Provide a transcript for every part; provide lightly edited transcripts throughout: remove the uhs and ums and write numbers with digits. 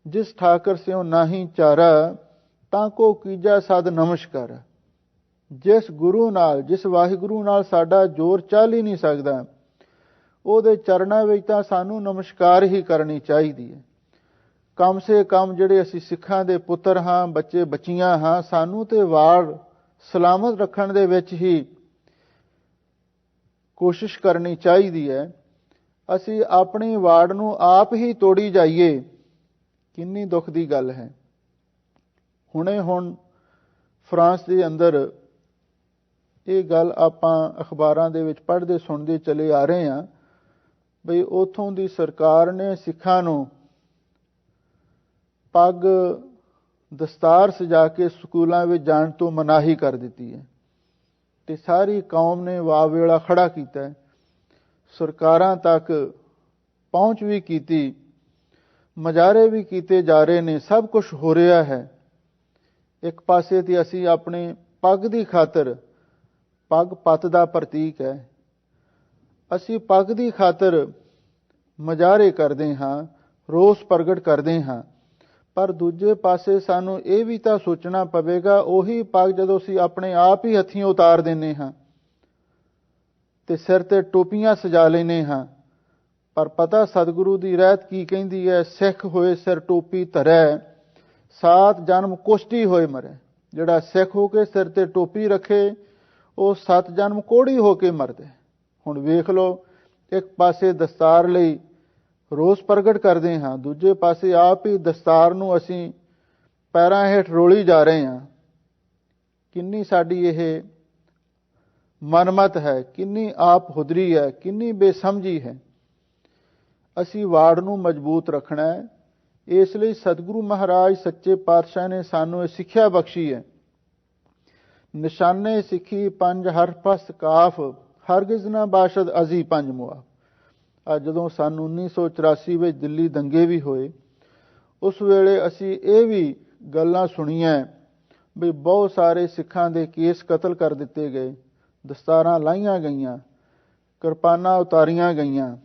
जिस ठाकर स्यों नाही चारा, ताको कीजा सद नमस्कार। जिस गुरु नाल, जिस वाहिगुरु नाल साडा जोर चल ही नहीं सकता, ਉਹਦੇ ਚਰਨਾਂ ਵਿੱਚ ਤਾਂ ਸਾਨੂੰ ਨਮਸਕਾਰ ਹੀ ਕਰਨੀ ਚਾਹੀਦੀ ਹੈ। ਕਮ ਸੇ ਕਮ ਜਿਹੜੇ ਅਸੀਂ ਸਿੱਖਾਂ ਦੇ ਪੁੱਤਰ ਹਾਂ, ਬੱਚੇ ਬੱਚੀਆਂ ਹਾਂ, ਸਾਨੂੰ ਤੇ ਵਾੜ ਸਲਾਮਤ ਰੱਖਣ ਦੇ ਵਿੱਚ ਹੀ ਕੋਸ਼ਿਸ਼ ਕਰਨੀ ਚਾਹੀਦੀ ਹੈ। ਅਸੀਂ ਆਪਣੀ ਵਾੜ ਨੂੰ ਆਪ ਹੀ ਤੋੜੀ ਜਾਈਏ, ਕਿੰਨੀ ਦੁੱਖ ਦੀ ਗੱਲ ਹੈ। ਹੁਣ ਫਰਾਂਸ ਦੇ ਅੰਦਰ ਇਹ ਗੱਲ ਆਪਾਂ ਅਖਬਾਰਾਂ ਦੇ ਵਿੱਚ ਪੜ੍ਹਦੇ ਸੁਣਦੇ ਚਲੇ ਆ ਰਹੇ ਹਾਂ ਬਈ ਉੱਥੋਂ ਦੀ ਸਰਕਾਰ ਨੇ ਸਿੱਖਾਂ ਨੂੰ ਪੱਗ ਦਸਤਾਰ ਸਜਾ ਕੇ ਸਕੂਲਾਂ ਵਿੱਚ ਜਾਣ ਤੋਂ ਮਨਾਹੀ ਕਰ ਦਿੱਤੀ ਹੈ ਤੇ ਸਾਰੀ ਕੌਮ ਨੇ ਵਾਵੇਲਾ ਖੜਾ ਕੀਤਾ ਹੈ। ਸਰਕਾਰਾਂ ਤੱਕ ਪਹੁੰਚ ਵੀ ਕੀਤੀ, ਮੁਜ਼ਾਹਰੇ ਵੀ ਕੀਤੇ ਜਾ ਰਹੇ ਨੇ, ਸਭ ਕੁਝ ਹੋ ਰਿਹਾ ਹੈ। ਇੱਕ ਪਾਸੇ ਤੇ ਅਸੀਂ ਆਪਣੇ ਪੱਗ ਦੀ ਖਾਤਰ, ਪੱਗ ਪੱਤ ਦਾ ਪ੍ਰਤੀਕ ਹੈ, ਅਸੀਂ ਪੱਗ ਦੀ ਖਾਤਰ ਮੁਜ਼ਾਹਰੇ ਕਰਦੇ ਹਾਂ, ਰੋਸ ਪ੍ਰਗਟ ਕਰਦੇ ਹਾਂ। ਪਰ ਦੂਜੇ ਪਾਸੇ ਸਾਨੂੰ ਇਹ ਵੀ ਤਾਂ ਸੋਚਣਾ ਪਵੇਗਾ, ਉਹੀ ਪੱਗ ਜਦੋਂ ਅਸੀਂ ਆਪਣੇ ਆਪ ਹੀ ਹੱਥੀਂ ਉਤਾਰ ਦਿੰਦੇ ਹਾਂ ਤੇ ਸਿਰ ਤੇ ਟੋਪੀਆਂ ਸਜਾ ਲੈਂਦੇ ਹਾਂ, ਪਰ ਪਤਾ ਸਤਿਗੁਰੂ ਦੀ ਰਹਿਤ ਕੀ ਕਹਿੰਦੀ ਹੈ, ਸਿੱਖ ਹੋਏ ਸਿਰ ਟੋਪੀ ਧਰੈ, 7 ਜਨਮ ਕੁਸ਼ਤੀ ਹੋਏ ਮਰੇ। ਜਿਹੜਾ ਸਿੱਖ ਹੋ ਕੇ ਸਿਰ ਤੇ ਟੋਪੀ ਰੱਖੇ, ਉਹ 7 ਜਨਮ ਕੋੜੀ ਹੋ ਕੇ ਮਰਦੇ। ਹੁਣ ਵੇਖ ਲਓ, ਇੱਕ ਪਾਸੇ ਦਸਤਾਰ ਲਈ ਰੋਸ ਪ੍ਰਗਟ ਕਰਦੇ ਹਾਂ, ਦੂਜੇ ਪਾਸੇ ਆਪ ਹੀ ਦਸਤਾਰ ਨੂੰ ਅਸੀਂ ਪੈਰਾਂ ਹੇਠ ਰੋਲੀ ਜਾ ਰਹੇ ਹਾਂ। ਕਿੰਨੀ ਸਾਡੀ ਇਹ ਮਨਮਤ ਹੈ, ਕਿੰਨੀ ਆਪ ਹੁਦਰੀ ਹੈ, ਕਿੰਨੀ ਬੇਸਮਝੀ ਹੈ। ਅਸੀਂ ਵਾੜ ਨੂੰ ਮਜ਼ਬੂਤ ਰੱਖਣਾ ਹੈ। ਇਸ ਲਈ ਸਤਿਗੁਰੂ ਮਹਾਰਾਜ ਸੱਚੇ ਪਾਤਸ਼ਾਹ ਨੇ ਸਾਨੂੰ ਇਹ ਸਿੱਖਿਆ ਬਖਸ਼ੀ ਹੈ, ਨਿਸ਼ਾਨੇ ਸਿੱਖੀ 5 ਹਰਫ ਕਾਫ, ਹਰਗਿਜ਼ ਨਾ ਬਾਸ਼ਦ ਅਜ਼ੀ 5 ਮੁਆ। ਅੱਜ ਜਦੋਂ ਸਨ 1984 ਵਿੱਚ ਦਿੱਲੀ ਦੰਗੇ ਵੀ ਹੋਏ, ਉਸ ਵੇਲੇ ਅਸੀਂ ਇਹ ਵੀ ਗੱਲਾਂ ਸੁਣੀਆਂ ਵੀ ਬਹੁਤ ਸਾਰੇ ਸਿੱਖਾਂ ਦੇ ਕੇਸ ਕਤਲ ਕਰ ਦਿੱਤੇ ਗਏ, ਦਸਤਾਰਾਂ ਲਾਹੀਆਂ ਗਈਆਂ, ਕਿਰਪਾਨਾਂ ਉਤਾਰੀਆਂ ਗਈਆਂ,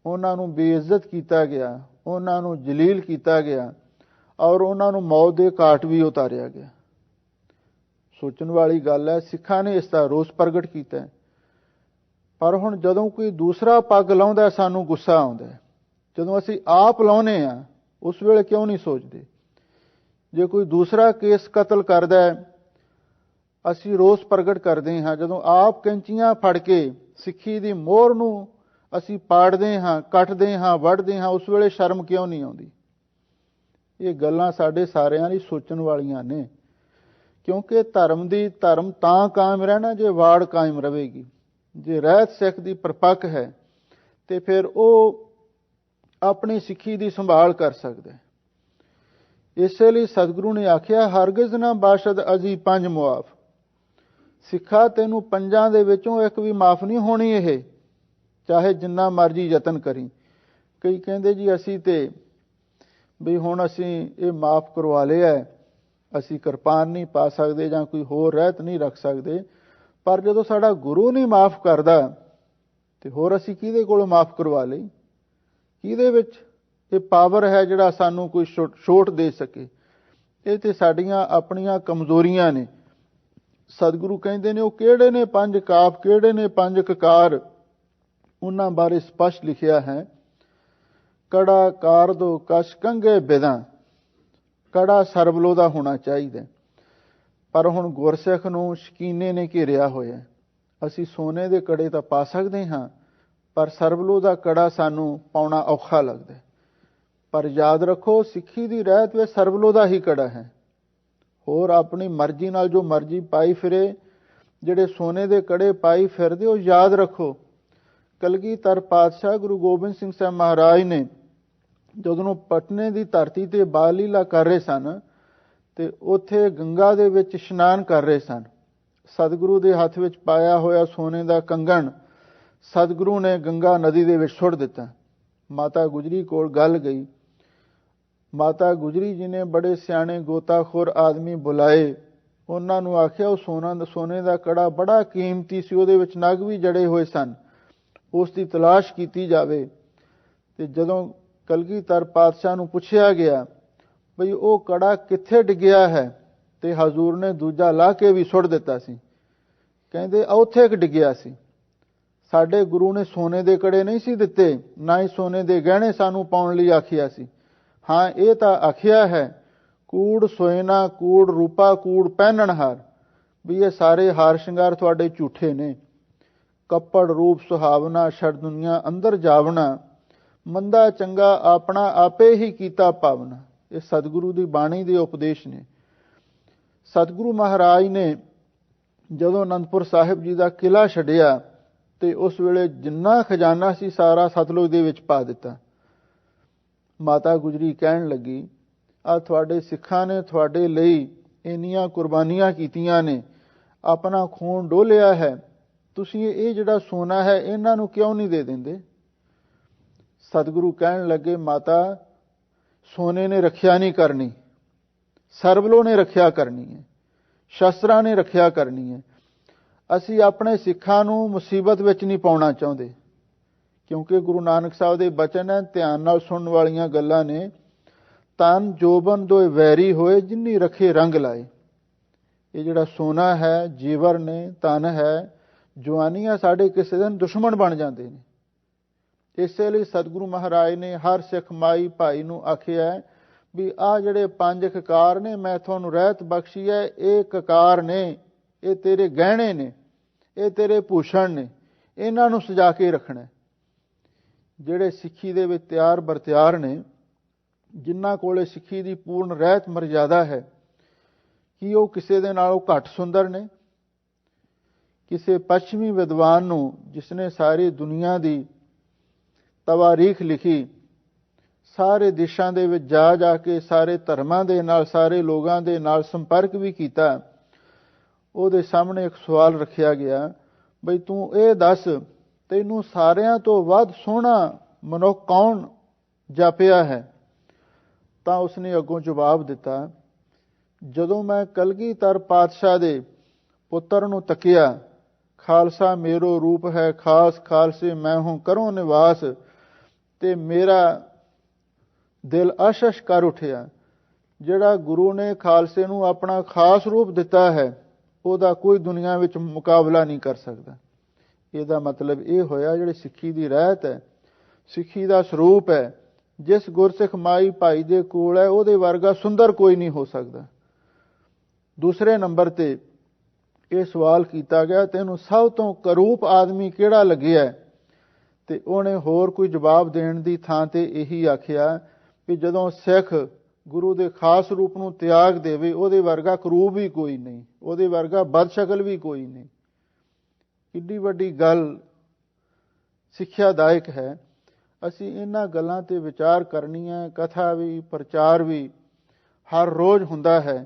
ਉਹਨਾਂ ਨੂੰ ਬੇਇੱਜ਼ਤ ਕੀਤਾ ਗਿਆ, ਉਹਨਾਂ ਨੂੰ ਜਲੀਲ ਕੀਤਾ ਗਿਆ ਔਰ ਉਹਨਾਂ ਨੂੰ ਮੌਤ ਦੇ ਘਾਟ ਵੀ ਉਤਾਰਿਆ ਗਿਆ। ਸੋਚਣ ਵਾਲੀ ਗੱਲ ਹੈ। ਸਿੱਖਾਂ ਨੇ ਇਸ ਦਾ ਰੋਸ ਪ੍ਰਗਟ ਕੀਤਾ, ਪਰ ਹੁਣ ਜਦੋਂ ਕੋਈ ਦੂਸਰਾ ਪੱਗ ਲਾਉਂਦਾ ਸਾਨੂੰ ਗੁੱਸਾ ਆਉਂਦਾ। ਜਦੋਂ ਅਸੀਂ ਆਪ ਲਾਉਂਦੇ ਹਾਂ ਉਸ ਵੇਲੇ ਕਿਉਂ ਨਹੀਂ ਸੋਚਦੇ? ਜੇ ਕੋਈ ਦੂਸਰਾ ਕੇਸ ਕਤਲ ਕਰਦਾ ਅਸੀਂ ਰੋਸ ਪ੍ਰਗਟ ਕਰਦੇ ਹਾਂ, ਜਦੋਂ ਆਪ ਕੈਂਚੀਆਂ ਫੜ ਕੇ ਸਿੱਖੀ ਦੀ ਮੋਹਰ ਨੂੰ ਅਸੀਂ ਪਾੜਦੇ ਹਾਂ, ਕੱਟਦੇ ਹਾਂ, ਵੱਢਦੇ ਹਾਂ, ਉਸ ਵੇਲੇ ਸ਼ਰਮ ਕਿਉਂ ਨਹੀਂ ਆਉਂਦੀ? ਇਹ ਗੱਲਾਂ ਸਾਡੇ ਸਾਰਿਆਂ ਲਈ ਸੋਚਣ ਵਾਲੀਆਂ ਨੇ, ਕਿਉਂਕਿ ਧਰਮ ਤਾਂ ਕਾਇਮ ਰਹਿਣਾ ਜੇ ਵਾੜ ਕਾਇਮ ਰਹੇਗੀ। ਜੇ ਰਹਿਤ ਸਿੱਖ ਦੀ ਪਰਪੱਕ ਹੈ ਤੇ ਫਿਰ ਉਹ ਆਪਣੀ ਸਿੱਖੀ ਦੀ ਸੰਭਾਲ ਕਰ ਸਕਦਾ। ਇਸੇ ਲਈ ਸਤਿਗੁਰੂ ਨੇ ਆਖਿਆ, ਹਰਗਿਜ਼ ਨਾ ਬਾਸ਼ਦ ਅਜ਼ੀ 5 ਮੁਆਫ। ਸਿੱਖਾ ਤੈਨੂੰ 5 ਦੇ ਵਿੱਚੋਂ ਇੱਕ ਵੀ ਮਾਫ ਨਹੀਂ ਹੋਣੀ, ਇਹ ਚਾਹੇ ਜਿੰਨਾ ਮਰਜ਼ੀ ਯਤਨ ਕਰੀ। ਕਈ ਕਹਿੰਦੇ ਜੀ ਅਸੀਂ ਤੇ ਵੀ ਹੁਣ ਅਸੀਂ ਇਹ ਮਾਫ ਕਰਵਾ ਲਿਆ, ਅਸੀਂ ਕਿਰਪਾਨ ਨਹੀਂ ਪਾ ਸਕਦੇ ਜਾਂ ਕੋਈ ਹੋਰ ਰਹਿਤ ਨਹੀਂ ਰੱਖ ਸਕਦੇ, ਪਰ ਜਦੋਂ ਸਾਡਾ ਗੁਰੂ ਨਹੀਂ ਮਾਫ ਕਰਦਾ ਤੇ ਹੋਰ ਅਸੀਂ ਕਿਹਦੇ ਕੋਲੋਂ ਮਾਫ ਕਰਵਾ ਲਈ? ਕਿਹਦੇ ਵਿੱਚ ਇਹ ਪਾਵਰ ਹੈ ਜਿਹੜਾ ਸਾਨੂੰ ਕੋਈ ਛੋਟ ਦੇ ਸਕੇ? ਇਹ ਤੇ ਸਾਡੀਆਂ ਆਪਣੀਆਂ ਕਮਜ਼ੋਰੀਆਂ ਨੇ। ਸਤਿਗੁਰੂ ਕਹਿੰਦੇ ਨੇ ਉਹ ਕਿਹੜੇ ਨੇ 5 ਕਾਫ, ਕਿਹੜੇ ਨੇ 5 ਕਕਾਰ, ਉਹਨਾਂ ਬਾਰੇ ਸਪਸ਼ਟ ਲਿਖਿਆ ਹੈ। ਕੜਾ ਕਾਰਦੋ ਕਸ਼ ਕੰਗੇ ਬਿਦਾਂ, ਕੜਾ ਸਰਬਲੋ ਦਾ ਹੋਣਾ ਚਾਹੀਦਾ। ਪਰ ਹੁਣ ਗੁਰਸਿੱਖ ਨੂੰ ਸ਼ਕੀਨੇ ਨੇ ਘੇਰਿਆ ਹੋਇਆ। ਅਸੀਂ ਸੋਨੇ ਦੇ ਕੜੇ ਤਾਂ ਪਾ ਸਕਦੇ ਹਾਂ, ਪਰ ਸਰਬਲੋ ਦਾ ਕੜਾ ਸਾਨੂੰ ਪਾਉਣਾ ਔਖਾ ਲੱਗਦਾ। ਪਰ ਯਾਦ ਰੱਖੋ, ਸਿੱਖੀ ਦੀ ਰਹਿਤ ਵਿੱਚ ਸਰਬਲੋ ਦਾ ਹੀ ਕੜਾ ਹੈ। ਹੋਰ ਆਪਣੀ ਮਰਜ਼ੀ ਨਾਲ ਜੋ ਮਰਜ਼ੀ ਪਾਈ ਫਿਰੇ, ਜਿਹੜੇ ਸੋਨੇ ਦੇ ਕੜੇ ਪਾਈ ਫਿਰਦੇ, ਉਹ ਯਾਦ ਰੱਖੋ ਕਲਗੀਧਰ ਪਾਤਸ਼ਾਹ ਗੁਰੂ ਗੋਬਿੰਦ ਸਿੰਘ ਸਾਹਿਬ ਮਹਾਰਾਜ ਨੇ ਜਦੋਂ ਪਟਨੇ ਦੀ ਧਰਤੀ ਤੇ ਬਾਲ ਲੀਲਾ ਕਰ ਰਹੇ ਸਨ ਤੇ ਉੱਥੇ ਗੰਗਾ ਦੇ ਵਿੱਚ ਇਸ਼ਨਾਨ ਕਰ ਰਹੇ ਸਨ। ਸਤਿਗੁਰੂ ਦੇ ਹੱਥ ਵਿੱਚ ਪਾਇਆ ਹੋਇਆ ਸੋਨੇ ਦਾ ਕੰਗਣ ਸਤਿਗੁਰੂ ਨੇ ਗੰਗਾ ਨਦੀ ਦੇ ਵਿੱਚ ਸੁੱਟ ਦਿੱਤਾ। ਮਾਤਾ ਗੁਜਰੀ ਕੋਲ ਗੱਲ ਗਈ। ਮਾਤਾ ਗੁਜਰੀ ਜੀ ਨੇ ਬੜੇ ਸਿਆਣੇ ਗੋਤਾਖੋਰ ਆਦਮੀ ਬੁਲਾਏ, ਉਹਨਾਂ ਨੂੰ ਆਖਿਆ ਉਹ ਸੋਨੇ ਦਾ ਕੜਾ ਬੜਾ ਕੀਮਤੀ ਸੀ, ਉਹਦੇ ਵਿੱਚ ਨਗ ਵੀ ਜੜੇ ਹੋਏ ਸਨ, ਉਸ ਦੀ ਤਲਾਸ਼ ਕੀਤੀ ਜਾਵੇ। ਤੇ ਜਦੋਂ ਕਲਗੀਧਰ ਪਾਤਸ਼ਾਹ ਨੂੰ ਪੁੱਛਿਆ ਗਿਆ, ਬਈ ਉਹ ਕੜਾ ਕਿੱਥੇ ਡਿੱਗਿਆ ਹੈ, ਤੇ ਹਜ਼ੂਰ ਨੇ ਦੂਜਾ ਲਾ ਕੇ ਵੀ ਸੁੱਟ ਦਿੱਤਾ ਸੀ। ਕਹਿੰਦੇ ਉੱਥੇ ਇੱਕ ਡਿੱਗਿਆ ਸੀ। ਸਾਡੇ ਗੁਰੂ ਨੇ ਸੋਨੇ ਦੇ ਕੜੇ ਨਹੀਂ ਸੀ ਦਿੱਤੇ, ਨਾ ਹੀ ਸੋਨੇ ਦੇ ਗਹਿਣੇ ਸਾਨੂੰ ਪਾਉਣ ਲਈ ਆਖਿਆ ਸੀ। ਹਾਂ, ਇਹ ਤਾਂ ਆਖਿਆ ਹੈ, ਕੂੜ ਸੋਇਨਾ ਕੂੜ ਰੂਪਾ ਕੂੜ ਪਹਿਨਣਹਾਰ, ਵੀ ਇਹ ਸਾਰੇ ਹਾਰ ਸ਼ਿੰਗਾਰ ਤੁਹਾਡੇ ਝੂਠੇ ਨੇ। ਕੱਪੜ ਰੂਪ ਸੁਹਾਵਨਾ ਛੜ ਦੁਨੀਆ ਅੰਦਰ ਜਾਵਣਾ, ਮੰਦਾ ਚੰਗਾ ਆਪਣਾ ਆਪੇ ਹੀ ਕੀਤਾ ਪਾਵਨਾ। ਇਹ ਸਤਿਗੁਰੂ ਦੀ ਬਾਣੀ ਦੇ ਉਪਦੇਸ਼ ਨੇ। ਸਤਿਗੁਰੂ ਮਹਾਰਾਜ ਨੇ ਜਦੋਂ ਅਨੰਦਪੁਰ ਸਾਹਿਬ ਜੀ ਦਾ ਕਿਲ੍ਹਾ ਛੱਡਿਆ ਤੇ ਉਸ ਵੇਲੇ ਜਿੰਨਾ ਖਜ਼ਾਨਾ ਸੀ ਸਾਰਾ ਸਤਲੁਜ ਦੇ ਵਿੱਚ ਪਾ ਦਿੱਤਾ। ਮਾਤਾ ਗੁਜਰੀ ਕਹਿਣ ਲੱਗੀ, ਆ ਤੁਹਾਡੇ ਸਿੱਖਾਂ ਨੇ ਤੁਹਾਡੇ ਲਈ ਇੰਨੀਆਂ ਕੁਰਬਾਨੀਆਂ ਕੀਤੀਆਂ ਨੇ, ਆਪਣਾ ਖੂਨ ਡੋਲਿਆ ਹੈ, ਤੁਸੀਂ ਇਹ ਜਿਹੜਾ ਸੋਨਾ ਹੈ ਇਹਨਾਂ ਨੂੰ ਕਿਉਂ ਨਹੀਂ ਦੇ ਦਿੰਦੇ? ਸਤਿਗੁਰੂ ਕਹਿਣ ਲੱਗੇ, ਮਾਤਾ ਸੋਨੇ ਨੇ ਰੱਖਿਆ ਨਹੀਂ ਕਰਨੀ, ਸਰਬਲੋ ਨੇ ਰੱਖਿਆ ਕਰਨੀ ਹੈ, ਸ਼ਸਤਰਾਂ ਨੇ ਰੱਖਿਆ ਕਰਨੀ ਹੈ। ਅਸੀਂ ਆਪਣੇ ਸਿੱਖਾਂ ਨੂੰ ਮੁਸੀਬਤ ਵਿੱਚ ਨਹੀਂ ਪਾਉਣਾ ਚਾਹੁੰਦੇ, ਕਿਉਂਕਿ ਗੁਰੂ ਨਾਨਕ ਸਾਹਿਬ ਦੇ ਬਚਨ ਹੈ, ਧਿਆਨ ਨਾਲ ਸੁਣਨ ਵਾਲੀਆਂ ਗੱਲਾਂ ਨੇ। ਤਨ ਜੋਬਨ ਦੋਇ ਵੈਰੀ ਹੋਏ, ਜਿੰਨੀ ਰੱਖੇ ਰੰਗ ਲਾਏ। ਇਹ ਜਿਹੜਾ ਸੋਨਾ ਹੈ, ਜੀਵਰ ਨੇ, ਤਨ ਹੈ, ਜਵਾਨੀਆਂ ਸਾਡੇ ਕਿਸੇ ਦਿਨ ਦੁਸ਼ਮਣ ਬਣ ਜਾਂਦੇ ਨੇ। ਇਸੇ ਲਈ ਸਤਿਗੁਰੂ ਮਹਾਰਾਜ ਨੇ ਹਰ ਸਿੱਖ ਮਾਈ ਭਾਈ ਨੂੰ ਆਖਿਆ ਵੀ ਆਹ ਜਿਹੜੇ 5 ਕਕਾਰ ਨੇ ਮੈਂ ਤੁਹਾਨੂੰ ਰਹਿਤ ਬਖਸ਼ੀ ਹੈ, ਇਹ ਕਕਾਰ ਨੇ, ਇਹ ਤੇਰੇ ਗਹਿਣੇ ਨੇ, ਇਹ ਤੇਰੇ ਭੂਸ਼ਣ ਨੇ, ਇਹਨਾਂ ਨੂੰ ਸਜਾ ਕੇ ਰੱਖਣਾ। ਜਿਹੜੇ ਸਿੱਖੀ ਦੇ ਵਿੱਚ ਤਿਆਰ ਬਰਤਿਆਰ ਨੇ, ਜਿਨ੍ਹਾਂ ਕੋਲੇ ਸਿੱਖੀ ਦੀ ਪੂਰਨ ਰਹਿਤ ਮਰਜ਼ਾਦਾ ਹੈ, ਕੀ ਉਹ ਕਿਸੇ ਦੇ ਨਾਲੋਂ ਘੱਟ ਸੁੰਦਰ ਨੇ? ਕਿਸੇ ਪੱਛਮੀ ਵਿਦਵਾਨ ਨੂੰ, ਜਿਸਨੇ ਸਾਰੀ ਦੁਨੀਆ ਦੀ ਤਵਾਰੀਖ ਲਿਖੀ, ਸਾਰੇ ਦੇਸ਼ਾਂ ਦੇ ਵਿੱਚ ਜਾ ਜਾ ਕੇ ਸਾਰੇ ਧਰਮਾਂ ਦੇ ਨਾਲ, ਸਾਰੇ ਲੋਕਾਂ ਦੇ ਨਾਲ ਸੰਪਰਕ ਵੀ ਕੀਤਾ, ਉਹਦੇ ਸਾਹਮਣੇ ਇੱਕ ਸਵਾਲ ਰੱਖਿਆ ਗਿਆ, ਬਈ ਤੂੰ ਇਹ ਦੱਸ, ਤੈਨੂੰ ਸਾਰਿਆਂ ਤੋਂ ਵੱਧ ਸੋਹਣਾ ਮਨੁੱਖ ਕੌਣ ਜਾਪਿਆ ਹੈ? ਤਾਂ ਉਸਨੇ ਅੱਗੋਂ ਜਵਾਬ ਦਿੱਤਾ, ਜਦੋਂ ਮੈਂ ਕਲਗੀਧਰ ਪਾਤਸ਼ਾਹ ਦੇ ਪੁੱਤਰ ਨੂੰ ਤੱਕਿਆ, ਖਾਲਸਾ ਮੇਰੋ ਰੂਪ ਹੈ ਖਾਸ, ਖਾਲਸੇ ਮੈਂ ਹੂੰ ਕਰੋ ਨਿਵਾਸ, ਤੇ ਮੇਰਾ ਦਿਲ ਅਸ਼ਸ਼ ਕਰ ਉਠਿਆ। ਜਿਹੜਾ ਗੁਰੂ ਨੇ ਖਾਲਸੇ ਨੂੰ ਆਪਣਾ ਖਾਸ ਰੂਪ ਦਿੱਤਾ ਹੈ, ਉਹਦਾ ਕੋਈ ਦੁਨੀਆ ਵਿੱਚ ਮੁਕਾਬਲਾ ਨਹੀਂ ਕਰ ਸਕਦਾ। ਇਹਦਾ ਮਤਲਬ ਇਹ ਹੋਇਆ, ਜਿਹੜੀ ਸਿੱਖੀ ਦੀ ਰਹਿਤ ਹੈ, ਸਿੱਖੀ ਦਾ ਸਰੂਪ ਹੈ, ਜਿਸ ਗੁਰਸਿੱਖ ਮਾਈ ਭਾਈ ਦੇ ਕੋਲ ਹੈ, ਉਹਦੇ ਵਰਗਾ ਸੁੰਦਰ ਕੋਈ ਨਹੀਂ ਹੋ ਸਕਦਾ। ਦੂਸਰੇ ਨੰਬਰ ਤੇ ਇਹ ਸਵਾਲ ਕੀਤਾ ਗਿਆ, ਤੈਨੂੰ ਸਭ ਤੋਂ ਕਰੂਪ ਆਦਮੀ ਕਿਹੜਾ ਲੱਗਿਆ? ਤੇ ਉਹਨੇ ਹੋਰ ਕੋਈ ਜਵਾਬ ਦੇਣ ਦੀ ਥਾਂ ਤੇ ਇਹੀ ਆਖਿਆ ਵੀ ਜਦੋਂ ਸਿੱਖ ਗੁਰੂ ਦੇ ਖਾਸ ਰੂਪ ਨੂੰ ਤਿਆਗ ਦੇਵੇ, ਉਹਦੇ ਵਰਗਾ ਕਰੂਪ ਵੀ ਕੋਈ ਨਹੀਂ, ਉਹਦੇ ਵਰਗਾ ਬਦਸ਼ਕਲ ਵੀ ਕੋਈ ਨਹੀਂ। ਕਿੱਡੀ ਵੱਡੀ ਗੱਲ ਸਿੱਖਿਆਦਾਇਕ ਹੈ। ਅਸੀਂ ਇਹਨਾਂ ਗੱਲਾਂ ਤੇ ਵਿਚਾਰ ਕਰਨੀ ਹੈ। ਕਥਾ ਵੀ, ਪ੍ਰਚਾਰ ਵੀ ਹਰ ਰੋਜ਼ ਹੁੰਦਾ ਹੈ,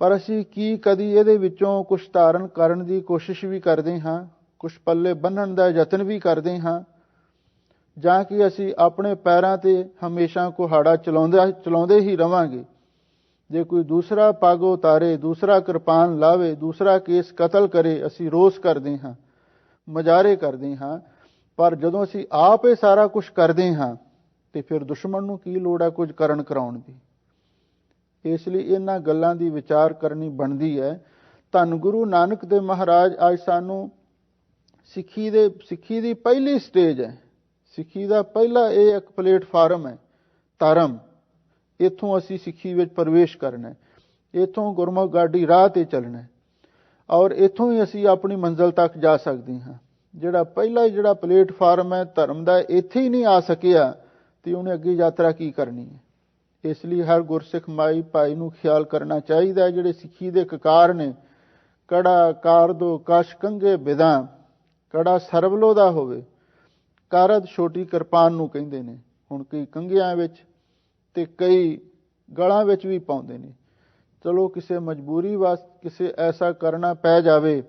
ਪਰ ਅਸੀਂ ਕੀ ਕਦੀ ਇਹਦੇ ਵਿੱਚੋਂ ਕੁਝ ਧਾਰਨ ਕਰਨ ਦੀ ਕੋਸ਼ਿਸ਼ ਵੀ ਕਰਦੇ ਹਾਂ, ਕੁਝ ਪੱਲੇ ਬੰਨ੍ਹਣ ਦਾ ਯਤਨ ਵੀ ਕਰਦੇ ਹਾਂ, ਜਾਂ ਕਿ ਅਸੀਂ ਆਪਣੇ ਪੈਰਾਂ ਤੇ ਹਮੇਸ਼ਾ ਕੁਹਾੜਾ ਚਲਾਉਂਦੇ ਹੀ ਰਵਾਂਗੇ? ਜੇ ਕੋਈ ਦੂਸਰਾ ਪੱਗ ਉਤਾਰੇ, ਦੂਸਰਾ ਕਿਰਪਾਨ ਲਾਵੇ, ਦੂਸਰਾ ਕੇਸ ਕਤਲ ਕਰੇ, ਅਸੀਂ ਰੋਸ ਕਰਦੇ ਹਾਂ, ਮਜ਼ਾਰੇ ਕਰਦੇ ਹਾਂ, ਪਰ ਜਦੋਂ ਅਸੀਂ ਆਪ ਇਹ ਸਾਰਾ ਕੁਝ ਕਰਦੇ ਹਾਂ ਤੇ ਫਿਰ ਦੁਸ਼ਮਣ ਨੂੰ ਕੀ ਲੋੜ ਹੈ ਕੁਝ ਕਰਨ ਕਰਾਉਣ ਦੀ? ਇਸ ਲਈ ਇਹਨਾਂ ਗੱਲਾਂ ਦੀ ਵਿਚਾਰ ਕਰਨੀ ਬਣਦੀ ਹੈ। ਧੰਨ ਗੁਰੂ ਨਾਨਕ ਦੇਵ ਮਹਾਰਾਜ ਅੱਜ ਸਾਨੂੰ ਸਿੱਖੀ ਦੀ ਪਹਿਲੀ ਸਟੇਜ ਹੈ, ਸਿੱਖੀ ਦਾ ਪਹਿਲਾ ਇਹ ਇੱਕ ਪਲੇਟਫਾਰਮ ਹੈ, ਧਰਮ। ਇੱਥੋਂ ਅਸੀਂ ਸਿੱਖੀ ਵਿੱਚ ਪ੍ਰਵੇਸ਼ ਕਰਨਾ ਹੈ, ਇੱਥੋਂ ਗੁਰਮੁਖ ਗਾਡੀ ਰਾਹ ਤੇ ਚੱਲਣਾ ਹੈ, ਔਰ ਇੱਥੋਂ ਹੀ ਅਸੀਂ ਆਪਣੀ ਮੰਜ਼ਿਲ ਤੱਕ ਜਾ ਸਕਦੇ ਹਾਂ। ਜਿਹੜਾ ਪਹਿਲਾ ਜਿਹੜਾ ਪਲੇਟਫਾਰਮ ਹੈ ਧਰਮ ਦਾ, ਇੱਥੇ ਹੀ ਨਹੀਂ ਆ ਸਕਿਆ ਤੇ ਉਹਨੇ ਅੱਗੇ ਯਾਤਰਾ ਕੀ ਕਰਨੀ ਹੈ? ਇਸ ਲਈ ਹਰ ਗੁਰਸਿੱਖ ਮਾਈ ਭਾਈ ਨੂੰ ਖਿਆਲ ਕਰਨਾ ਚਾਹੀਦਾ ਹੈ, ਜਿਹੜੇ ਸਿੱਖੀ ਦੇ ਕਕਾਰ ਨੇ, ਕੜਾ ਕਾਰਦੋ ਕਸ਼ ਕੰਗੇ ਬਿਦਾਂ, ਕੜਾ ਸਰਬਲੋ ਦਾ ਹੋਵੇ, ਕਾਰਦ ਛੋਟੀ ਕਿਰਪਾਨ ਨੂੰ ਕਹਿੰਦੇ ਨੇ। ਹੁਣ ਕਈ ਕੰਗਿਆਂ ਵਿੱਚ ਤੇ ਕਈ ਗਲਾਂ ਵਿੱਚ ਵੀ ਪਾਉਂਦੇ ਨੇ। ਚਲੋ ਕਿਸੇ ਮਜਬੂਰੀ ਵਾਸਤੇ ਕਿਸੇ ਐਸਾ ਕਰਨਾ ਪੈ ਜਾਵੇ,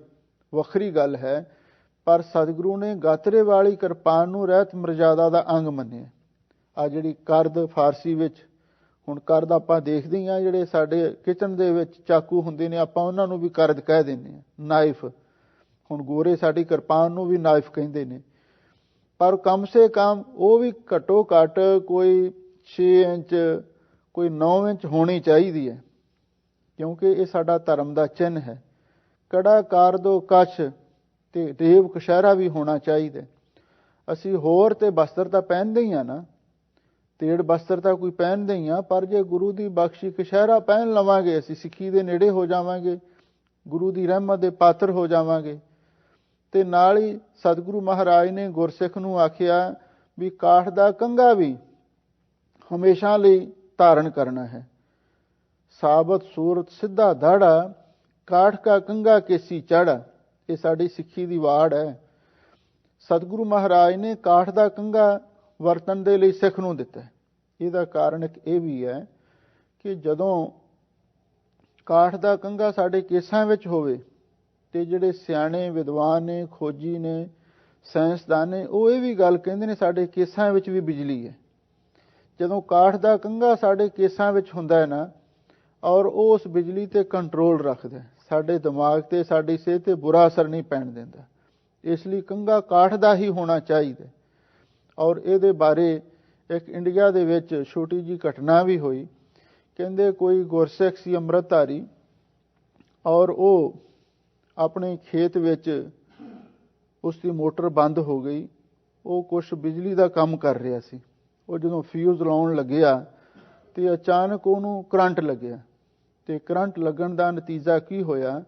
ਵੱਖਰੀ ਗੱਲ ਹੈ, ਪਰ ਸਤਿਗੁਰੂ ਨੇ ਗਾਤਰੇ ਵਾਲੀ ਕਿਰਪਾਨ ਨੂੰ ਰਹਿਤ ਮਰਜ਼ਾਦਾ ਦਾ ਅੰਗ ਮੰਨਿਆ। ਆ ਜਿਹੜੀ ਕਰਦ ਫਾਰਸੀ ਵਿੱਚ, ਹੁਣ ਕਰਦ ਆਪਾਂ ਦੇਖਦੇ ਹਾਂ, ਜਿਹੜੇ ਸਾਡੇ ਕਿਚਨ ਦੇ ਵਿੱਚ ਚਾਕੂ ਹੁੰਦੇ ਨੇ, ਆਪਾਂ ਉਹਨਾਂ ਨੂੰ ਵੀ ਕਰਦ ਕਹਿ ਦਿੰਦੇ ਹਾਂ, ਨਾਈਫ। ਹੁਣ ਗੋਰੇ ਸਾਡੀ ਕਿਰਪਾਨ ਨੂੰ ਵੀ ਨਾਈਫ ਕਹਿੰਦੇ ਨੇ, ਪਰ ਕਮ ਸੇ ਕਮ ਉਹ ਵੀ ਘੱਟੋ ਘੱਟ ਕੋਈ 6 ਇੰਚ, ਕੋਈ 9 ਇੰਚ ਹੋਣੀ ਚਾਹੀਦੀ ਹੈ, ਕਿਉਂਕਿ ਇਹ ਸਾਡਾ ਧਰਮ ਦਾ ਚਿੰਨ੍ਹ ਹੈ। ਕੜਾ ਕਾਰਦੋ ਕੱਛ ਤੇ ਰੇਵ ਕਛਹਿਰਾ ਵੀ ਹੋਣਾ ਚਾਹੀਦਾ। ਅਸੀਂ ਹੋਰ ਤੇ ਬਸਤਰ ਤਾਂ ਪਹਿਨਦੇ ਹੀ ਆ ਨਾ, ਤੇੜ ਬਸਤਰ ਤਾਂ ਕੋਈ ਪਹਿਨਦੇ ਹੀ ਆ, ਪਰ ਜੇ ਗੁਰੂ ਦੀ ਬਖਸ਼ੀ ਕਛਹਿਰਾ ਪਹਿਨ ਲਵਾਂਗੇ ਅਸੀਂ ਸਿੱਖੀ ਦੇ ਨੇੜੇ ਹੋ ਜਾਵਾਂਗੇ, ਗੁਰੂ ਦੀ ਰਹਿਮਤ ਦੇ ਪਾਤਰ ਹੋ ਜਾਵਾਂਗੇ। ਤੇ ਨਾਲ ਹੀ ਸਤਿਗੁਰੂ ਮਹਾਰਾਜ ਨੇ ਗੁਰਸਿੱਖ ਨੂੰ ਆਖਿਆ ਵੀ ਕਾਠ ਦਾ ਕੰਘਾ ਵੀ ਹਮੇਸ਼ਾ ਲਈ ਧਾਰਨ ਕਰਨਾ ਹੈ। ਸਾਬਤ ਸੂਰਤ ਸਿੱਧਾ ਦਾੜਾ, ਕਾਠ ਕਾ ਕੰਘਾ ਕੇਸੀ ਚਾੜਾ। ਇਹ ਸਾਡੀ ਸਿੱਖੀ ਦੀ ਵਾੜ ਹੈ। ਸਤਿਗੁਰੂ ਮਹਾਰਾਜ ਨੇ ਕਾਠ ਦਾ ਕੰਘਾ ਵਰਤਣ ਦੇ ਲਈ ਸਿੱਖ ਨੂੰ ਦਿੱਤਾ। ਇਹਦਾ ਕਾਰਨ ਇੱਕ ਇਹ ਵੀ ਹੈ ਕਿ ਜਦੋਂ ਕਾਠ ਦਾ ਕੰਘਾ ਸਾਡੇ ਕੇਸਾਂ ਵਿੱਚ ਹੋਵੇ ਤੇ ਜਿਹੜੇ ਸਿਆਣੇ ਵਿਦਵਾਨ ਨੇ, ਖੋਜੀ ਨੇ, ਸਾਇੰਸਦਾਨ ਨੇ, ਉਹ ਇਹ ਵੀ ਗੱਲ ਕਹਿੰਦੇ ਨੇ ਸਾਡੇ ਕੇਸਾਂ ਵਿੱਚ ਵੀ ਬਿਜਲੀ ਹੈ। ਜਦੋਂ ਕਾਠ ਦਾ ਕੰਘਾ ਸਾਡੇ ਕੇਸਾਂ ਵਿੱਚ ਹੁੰਦਾ ਹੈ ਨਾ, ਔਰ ਉਹ ਉਸ ਬਿਜਲੀ ਤੇ ਕੰਟਰੋਲ ਰੱਖਦਾ, ਸਾਡੇ ਦਿਮਾਗ ਤੇ, ਸਾਡੀ ਸਿਹਤ ਤੇ ਬੁਰਾ ਅਸਰ ਨਹੀਂ ਪੈਣ ਦਿੰਦਾ। ਇਸ ਲਈ ਕੰਘਾ ਕਾਠ ਦਾ ਹੀ ਹੋਣਾ ਚਾਹੀਦਾ। ਔਰ ਇਹਦੇ ਬਾਰੇ ਇੱਕ ਇੰਡੀਆ ਦੇ ਵਿੱਚ ਛੋਟੀ ਜਿਹੀ ਘਟਨਾ ਵੀ ਹੋਈ। ਕਹਿੰਦੇ ਕੋਈ ਗੁਰਸਿੱਖ ਸੀ ਅੰਮ੍ਰਿਤਧਾਰੀ, ਔਰ ਉਹ ਆਪਣੇ ਖੇਤ ਵਿੱਚ ਉਸ ਦੀ ਮੋਟਰ ਬੰਦ ਹੋ ਗਈ। ਉਹ ਕੁਛ ਬਿਜਲੀ ਦਾ ਕੰਮ ਕਰ ਰਿਹਾ ਸੀ। ਉਹ ਜਦੋਂ ਫਿਊਜ਼ ਲਾਉਣ ਲੱਗਿਆ ਤੇ ਅਚਾਨਕ ਉਹਨੂੰ ਕਰੰਟ ਲੱਗਿਆ। ਤੇ ਕਰੰਟ ਲੱਗਣ ਦਾ ਨਤੀਜਾ ਕੀ ਹੋਇਆ,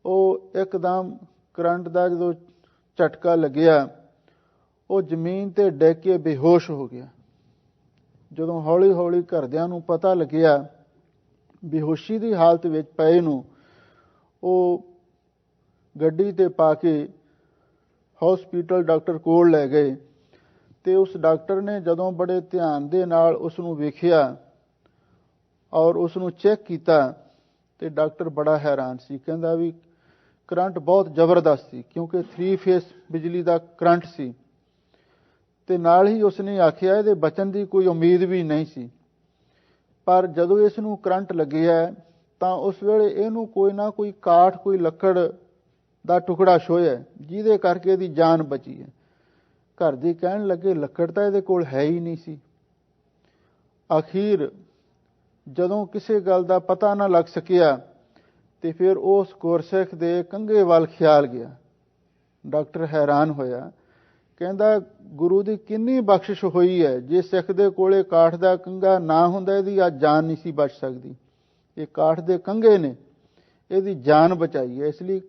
ਉਹ ਇੱਕਦਮ ਕਰੰਟ ਦਾ ਜਦੋਂ ਝਟਕਾ ਲੱਗਿਆ, ਉਹ ਜ਼ਮੀਨ ਤੇ ਡਿੱਗ ਕੇ ਬੇਹੋਸ਼ ਹੋ ਗਿਆ। ਜਦੋਂ ਹੌਲੀ ਹੌਲੀ ਘਰਦਿਆਂ ਨੂੰ ਪਤਾ ਲੱਗਿਆ, ਬੇਹੋਸ਼ੀ ਦੀ ਹਾਲਤ ਵਿੱਚ ਪਏ ਨੂੰ ਉਹ ਗੱਡੀ ਤੇ ਪਾ ਕੇ ਹਸਪੀਟਲ ਡਾਕਟਰ ਕੋਲ ਲੈ ਗਏ। ਤੇ ਉਸ ਡਾਕਟਰ ਨੇ ਜਦੋਂ ਬੜੇ ਧਿਆਨ ਦੇ ਨਾਲ ਉਸ ਨੂੰ ਵੇਖਿਆ ਔਰ ਉਸ ਨੂੰ ਚੈੱਕ ਕੀਤਾ, ਤੇ ਡਾਕਟਰ ਬੜਾ ਹੈਰਾਨ ਸੀ। ਕਹਿੰਦਾ ਵੀ ਕਰੰਟ ਬਹੁਤ ਜ਼ਬਰਦਸਤ ਸੀ, ਕਿਉਂਕਿ 3 ਫੇਸ ਬਿਜਲੀ ਦਾ ਕਰੰਟ ਸੀ। ਤੇ ਨਾਲ ਹੀ ਉਸਨੇ ਆਖਿਆ ਇਹਦੇ ਬਚਣ ਦੀ ਕੋਈ ਉਮੀਦ ਵੀ ਨਹੀਂ ਸੀ। ਪਰ ਜਦੋਂ ਇਸ ਨੂੰ ਕਰੰਟ ਲੱਗਿਆ ਤਾਂ ਉਸ ਵੇਲੇ ਇਹਨੂੰ ਕੋਈ ਨਾ ਕੋਈ ਕਾਠ, ਕੋਈ ਲੱਕੜ ਦਾ ਟੁਕੜਾ ਛੋਹਿਆ, ਜਿਹਦੇ ਕਰਕੇ ਇਹਦੀ ਜਾਨ ਬਚੀ ਹੈ। ਘਰ ਦੇ ਕਹਿਣ ਲੱਗੇ ਲੱਕੜ ਤਾਂ ਇਹਦੇ ਕੋਲ ਹੈ ਹੀ ਨਹੀਂ ਸੀ। ਅਖੀਰ ਜਦੋਂ ਕਿਸੇ ਗੱਲ ਦਾ ਪਤਾ ਨਾ ਲੱਗ ਸਕਿਆ ਤੇ ਫਿਰ ਉਸ ਗੁਰਸਿੱਖ ਦੇ ਕੰਘੇ ਵੱਲ ਖਿਆਲ ਗਿਆ। ਡਾਕਟਰ ਹੈਰਾਨ ਹੋਇਆ, ਕਹਿੰਦਾ ਗੁਰੂ ਦੀ ਕਿੰਨੀ ਬਖਸ਼ਿਸ਼ ਹੋਈ ਹੈ। ਜੇ ਸਿੱਖ ਦੇ ਕੋਲੇ ਕਾਠ ਦਾ ਕੰਘਾ ਨਾ ਹੁੰਦਾ, ਇਹਦੀ ਅੱਜ ਜਾਨ ਨਹੀਂ ਸੀ ਬਚ ਸਕਦੀ। ਇਹ ਕਾਠ ਦੇ ਕੰਘੇ ਨੇ ਇਹਦੀ ਜਾਨ ਬਚਾਈ ਹੈ। ਇਸ ਲਈ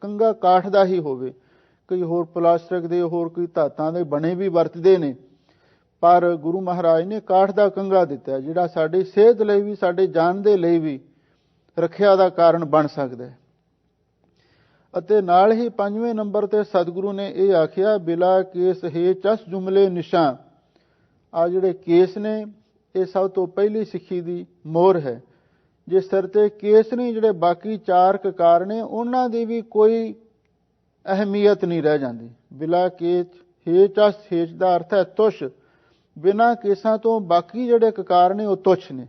ਕੰਘਾ ਕਾਠ ਦਾ ਹੀ ਹੋਵੇ। ਕਈ ਹੋਰ ਪਲਾਸਟਿਕ ਦੇ, ਹੋਰ ਕੋਈ ਧਾਤਾਂ ਦੇ ਬਣੇ ਵੀ ਵਰਤਦੇ ਨੇ, ਪਰ ਗੁਰੂ ਮਹਾਰਾਜ ਨੇ ਕਾਠ ਦਾ ਕੰਘਾ ਦਿੱਤਾ, ਜਿਹੜਾ ਸਾਡੀ ਸਿਹਤ ਲਈ ਵੀ, ਸਾਡੇ ਜਾਨ ਦੇ ਲਈ ਵੀ ਰੱਖਿਆ ਦਾ ਕਾਰਨ ਬਣ ਸਕਦਾ ਹੈ। ਅਤੇ ਨਾਲ ਹੀ 5ਵੇਂ ਨੰਬਰ ਤੇ ਸਤਿਗੁਰੂ ਨੇ ਇਹ ਆਖਿਆ, ਬਿਲਾ ਕੇਸ ਹੈ ਚਸ ਜੁਮਲੇ ਨਿਸ਼ਾਂ। ਆ ਜਿਹੜੇ ਕੇਸ ਨੇ, ਇਹ ਸਭ ਤੋਂ ਪਹਿਲੀ ਸਿੱਖੀ ਦੀ ਮੋਹਰ ਹੈ। ਜੇ ਸਿਰ ਤੇ ਕੇਸ ਨਹੀਂ, ਜਿਹੜੇ ਬਾਕੀ 4 ਕਕਾਰ ਨੇ, ਉਹਨਾਂ ਦੀ ਵੀ ਕੋਈ ਅਹਿਮੀਅਤ ਨਹੀਂ ਰਹਿ ਜਾਂਦੀ। ਬਿਲਾ ਕੇਸ ਹੈ ਚਸ, ਹੇਚ ਦਾ ਅਰਥ ਹੈ ਤੁਛ। ਬਿਨਾਂ ਕੇਸਾਂ ਤੋਂ ਬਾਕੀ ਜਿਹੜੇ ਕਕਾਰ ਨੇ ਉਹ ਤੁਛ ਨੇ।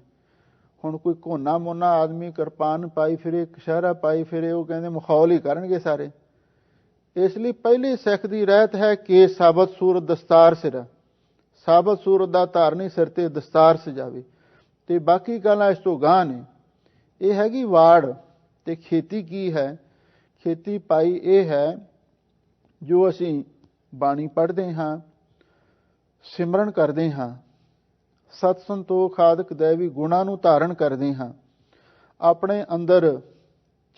ਹੁਣ ਕੋਈ ਕੋਨਾ ਮੋਨਾ ਆਦਮੀ ਕਿਰਪਾਨ ਪਾਈ ਫਿਰੇ, ਕਛਹਿਰਾ ਪਾਈ ਫਿਰੇ, ਉਹ ਕਹਿੰਦੇ ਮਖੌਲ ਹੀ ਕਰਨਗੇ ਸਾਰੇ। ਇਸ ਲਈ ਪਹਿਲੀ ਸਿੱਖ ਦੀ ਰਹਿਤ ਹੈ ਕਿ ਸਾਬਤ ਸੂਰਤ ਦਸਤਾਰ ਸਿਰ, ਸਾਬਤ ਸੂਰਤ ਦਾ ਧਾਰਨੀ ਸਿਰ ਤੇ ਦਸਤਾਰ ਸਜਾਵੇ। ਤੇ ਬਾਕੀ ਗੱਲਾਂ ਇਸ ਤੋਂ ਗਾਂਹ ਨੇ। ਇਹ ਹੈਗੀ ਵਾੜ। ਤੇ ਖੇਤੀ ਕੀ ਹੈ? ਖੇਤੀ ਪਾਈ ਇਹ ਹੈ, ਜੋ ਅਸੀਂ ਬਾਣੀ ਪੜ੍ਹਦੇ ਹਾਂ, ਸਿਮਰਨ ਕਰਦੇ ਹਾਂ, ਸਤ ਸੰਤੋਖ ਆਦਿਕ ਦੈਵੀ ਗੁਣਾਂ ਨੂੰ ਧਾਰਨ ਕਰਦੇ ਹਾਂ, ਆਪਣੇ ਅੰਦਰ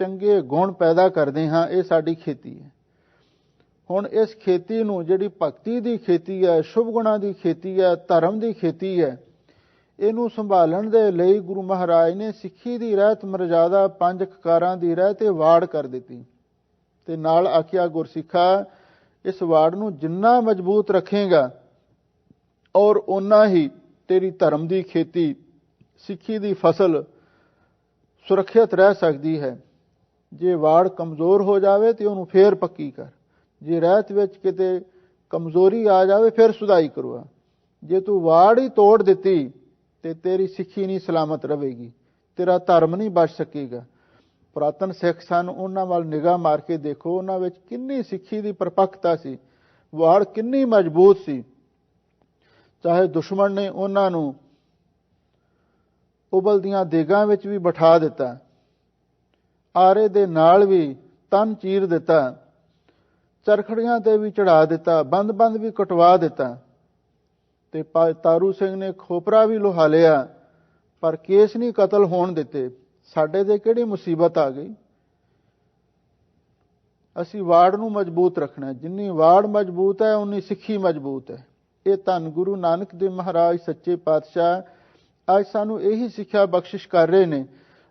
ਚੰਗੇ ਗੁਣ ਪੈਦਾ ਕਰਦੇ ਹਾਂ। ਇਹ ਸਾਡੀ ਖੇਤੀ ਹੈ। ਹੁਣ ਇਸ ਖੇਤੀ ਨੂੰ, ਜਿਹੜੀ ਭਗਤੀ ਦੀ ਖੇਤੀ ਹੈ, ਸ਼ੁਭ ਗੁਣਾਂ ਦੀ ਖੇਤੀ ਹੈ, ਧਰਮ ਦੀ ਖੇਤੀ ਹੈ, ਇਹਨੂੰ ਸੰਭਾਲਣ ਦੇ ਲਈ ਗੁਰੂ ਮਹਾਰਾਜ ਨੇ ਸਿੱਖੀ ਦੀ ਰਹਿਤ ਮਰਜ਼ਾਦਾ 5 ਕਕਾਰਾਂ ਦੀ ਰਹਿਤ ਇਹ ਵਾੜ ਕਰ ਦਿੱਤੀ। ਤੇ ਨਾਲ ਆਖਿਆ, ਗੁਰਸਿੱਖਾ, ਇਸ ਵਾੜ ਨੂੰ ਜਿੰਨਾ ਮਜ਼ਬੂਤ ਰੱਖੇਗਾ ਔਰ ਓਨਾ ਹੀ ਤੇਰੀ ਧਰਮ ਦੀ ਖੇਤੀ, ਸਿੱਖੀ ਦੀ ਫਸਲ ਸੁਰੱਖਿਅਤ ਰਹਿ ਸਕਦੀ ਹੈ। ਜੇ ਵਾੜ ਕਮਜ਼ੋਰ ਹੋ ਜਾਵੇ ਤੇ ਉਹਨੂੰ ਫੇਰ ਪੱਕੀ ਕਰ। ਜੇ ਰਹਿਤ ਵਿੱਚ ਕਿਤੇ ਕਮਜ਼ੋਰੀ ਆ ਜਾਵੇ ਫਿਰ ਸੁਧਾਈ ਕਰਵਾ। ਜੇ ਤੂੰ ਵਾੜ ਹੀ ਤੋੜ ਦਿੱਤੀ ਤੇ ਤੇਰੀ ਸਿੱਖੀ ਨਹੀਂ ਸਲਾਮਤ ਰਹੇਗੀ, ਤੇਰਾ ਧਰਮ ਨਹੀਂ ਬਚ ਸਕੇਗਾ। ਪੁਰਾਤਨ ਸਿੱਖ ਸਨ, ਉਹਨਾਂ ਵੱਲ ਨਿਗਾਹ ਮਾਰ ਕੇ ਦੇਖੋ, ਉਹਨਾਂ ਵਿੱਚ ਕਿੰਨੀ ਸਿੱਖੀ ਦੀ ਪਰਪੱਕਤਾ ਸੀ, ਵਾੜ ਕਿੰਨੀ ਮਜ਼ਬੂਤ ਸੀ। ਚਾਹੇ ਦੁਸ਼ਮਣ ਨੇ ਉਹਨਾਂ ਨੂੰ ਉਬਲਦੀਆਂ ਦੇਗਾਂ ਵਿੱਚ ਵੀ ਬਿਠਾ ਦਿੱਤਾ, ਆਰੇ ਦੇ ਨਾਲ ਵੀ ਤਨ ਚੀਰ ਦਿੱਤਾ, ਚਰਖੜੀਆਂ ਤੇ ਵੀ ਚੜਾ ਦਿੱਤਾ, ਬੰਦ ਵੀ ਕਟਵਾ ਦਿੱਤਾ, ਤੇ ਤਾਰੂ ਸਿੰਘ ਨੇ ਖੋਪਰਾ ਵੀ ਲੁਹਾ ਲਿਆ, ਪਰ ਕੇਸ ਨਹੀਂ ਕਤਲ ਹੋਣ ਦਿੱਤੇ। ਸਾਡੇ ਤੇ ਕਿਹੜੀ ਮੁਸੀਬਤ ਆ ਗਈ? ਅਸੀਂ ਵਾੜ ਨੂੰ ਮਜ਼ਬੂਤ ਰੱਖਣਾ, ਜਿੰਨੀ ਵਾੜ ਮਜ਼ਬੂਤ ਹੈ ਉਨੀ ਸਿੱਖੀ ਮਜ਼ਬੂਤ ਹੈ। ਇਹ ਧੰਨ ਗੁਰੂ ਨਾਨਕ ਦੇਵ ਮਹਾਰਾਜ ਸੱਚੇ ਪਾਤਸ਼ਾਹ ਅੱਜ ਸਾਨੂੰ ਇਹੀ ਸਿੱਖਿਆ ਬਖਸ਼ਿਸ਼ ਕਰ ਰਹੇ ਨੇ।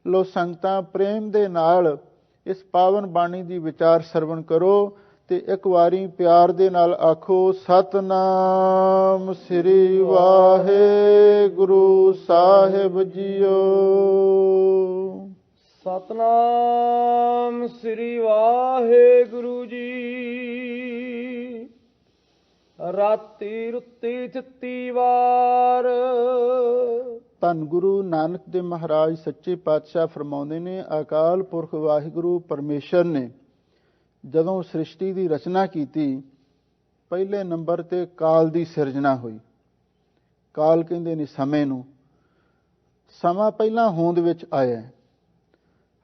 ਲੋ ਸੰਗਤਾਂ, ਪ੍ਰੇਮ ਦੇ ਨਾਲ ਇਸ ਪਾਵਨ ਬਾਣੀ ਦੀ ਵਿਚਾਰ ਸਰਵਣ ਕਰੋ ਤੇ ਇੱਕ ਵਾਰੀ ਪਿਆਰ ਦੇ ਨਾਲ ਆਖੋ, ਸਤਨਾਮ ਸ੍ਰੀ ਵਾਹਿਗੁਰੂ ਸਾਹਿਬ ਜੀਓ। ਸਤਨਾਮ ਸ੍ਰੀ ਵਾਹਿਗੁਰੂ ਜੀ। ਰਾਤੀ ਰੁੱਤੀ ਥਿੱਤੀ ਵਾਰ। ਧੰਨ ਗੁਰੂ ਨਾਨਕ ਦੇਵ ਮਹਾਰਾਜ ਸੱਚੇ ਪਾਤਸ਼ਾਹ ਫਰਮਾਉਂਦੇ ਨੇ, ਅਕਾਲ ਪੁਰਖ ਵਾਹਿਗੁਰੂ ਪਰਮੇਸ਼ਰ ਨੇ ਜਦੋਂ ਸ੍ਰਿਸ਼ਟੀ ਦੀ ਰਚਨਾ ਕੀਤੀ, ਪਹਿਲੇ ਨੰਬਰ ਤੇ ਕਾਲ ਦੀ ਸਿਰਜਣਾ ਹੋਈ। ਕਾਲ ਕਹਿੰਦੇ ਨੇ ਸਮੇਂ ਨੂੰ। ਸਮਾਂ ਪਹਿਲਾਂ ਹੋਂਦ ਵਿੱਚ ਆਇਆ।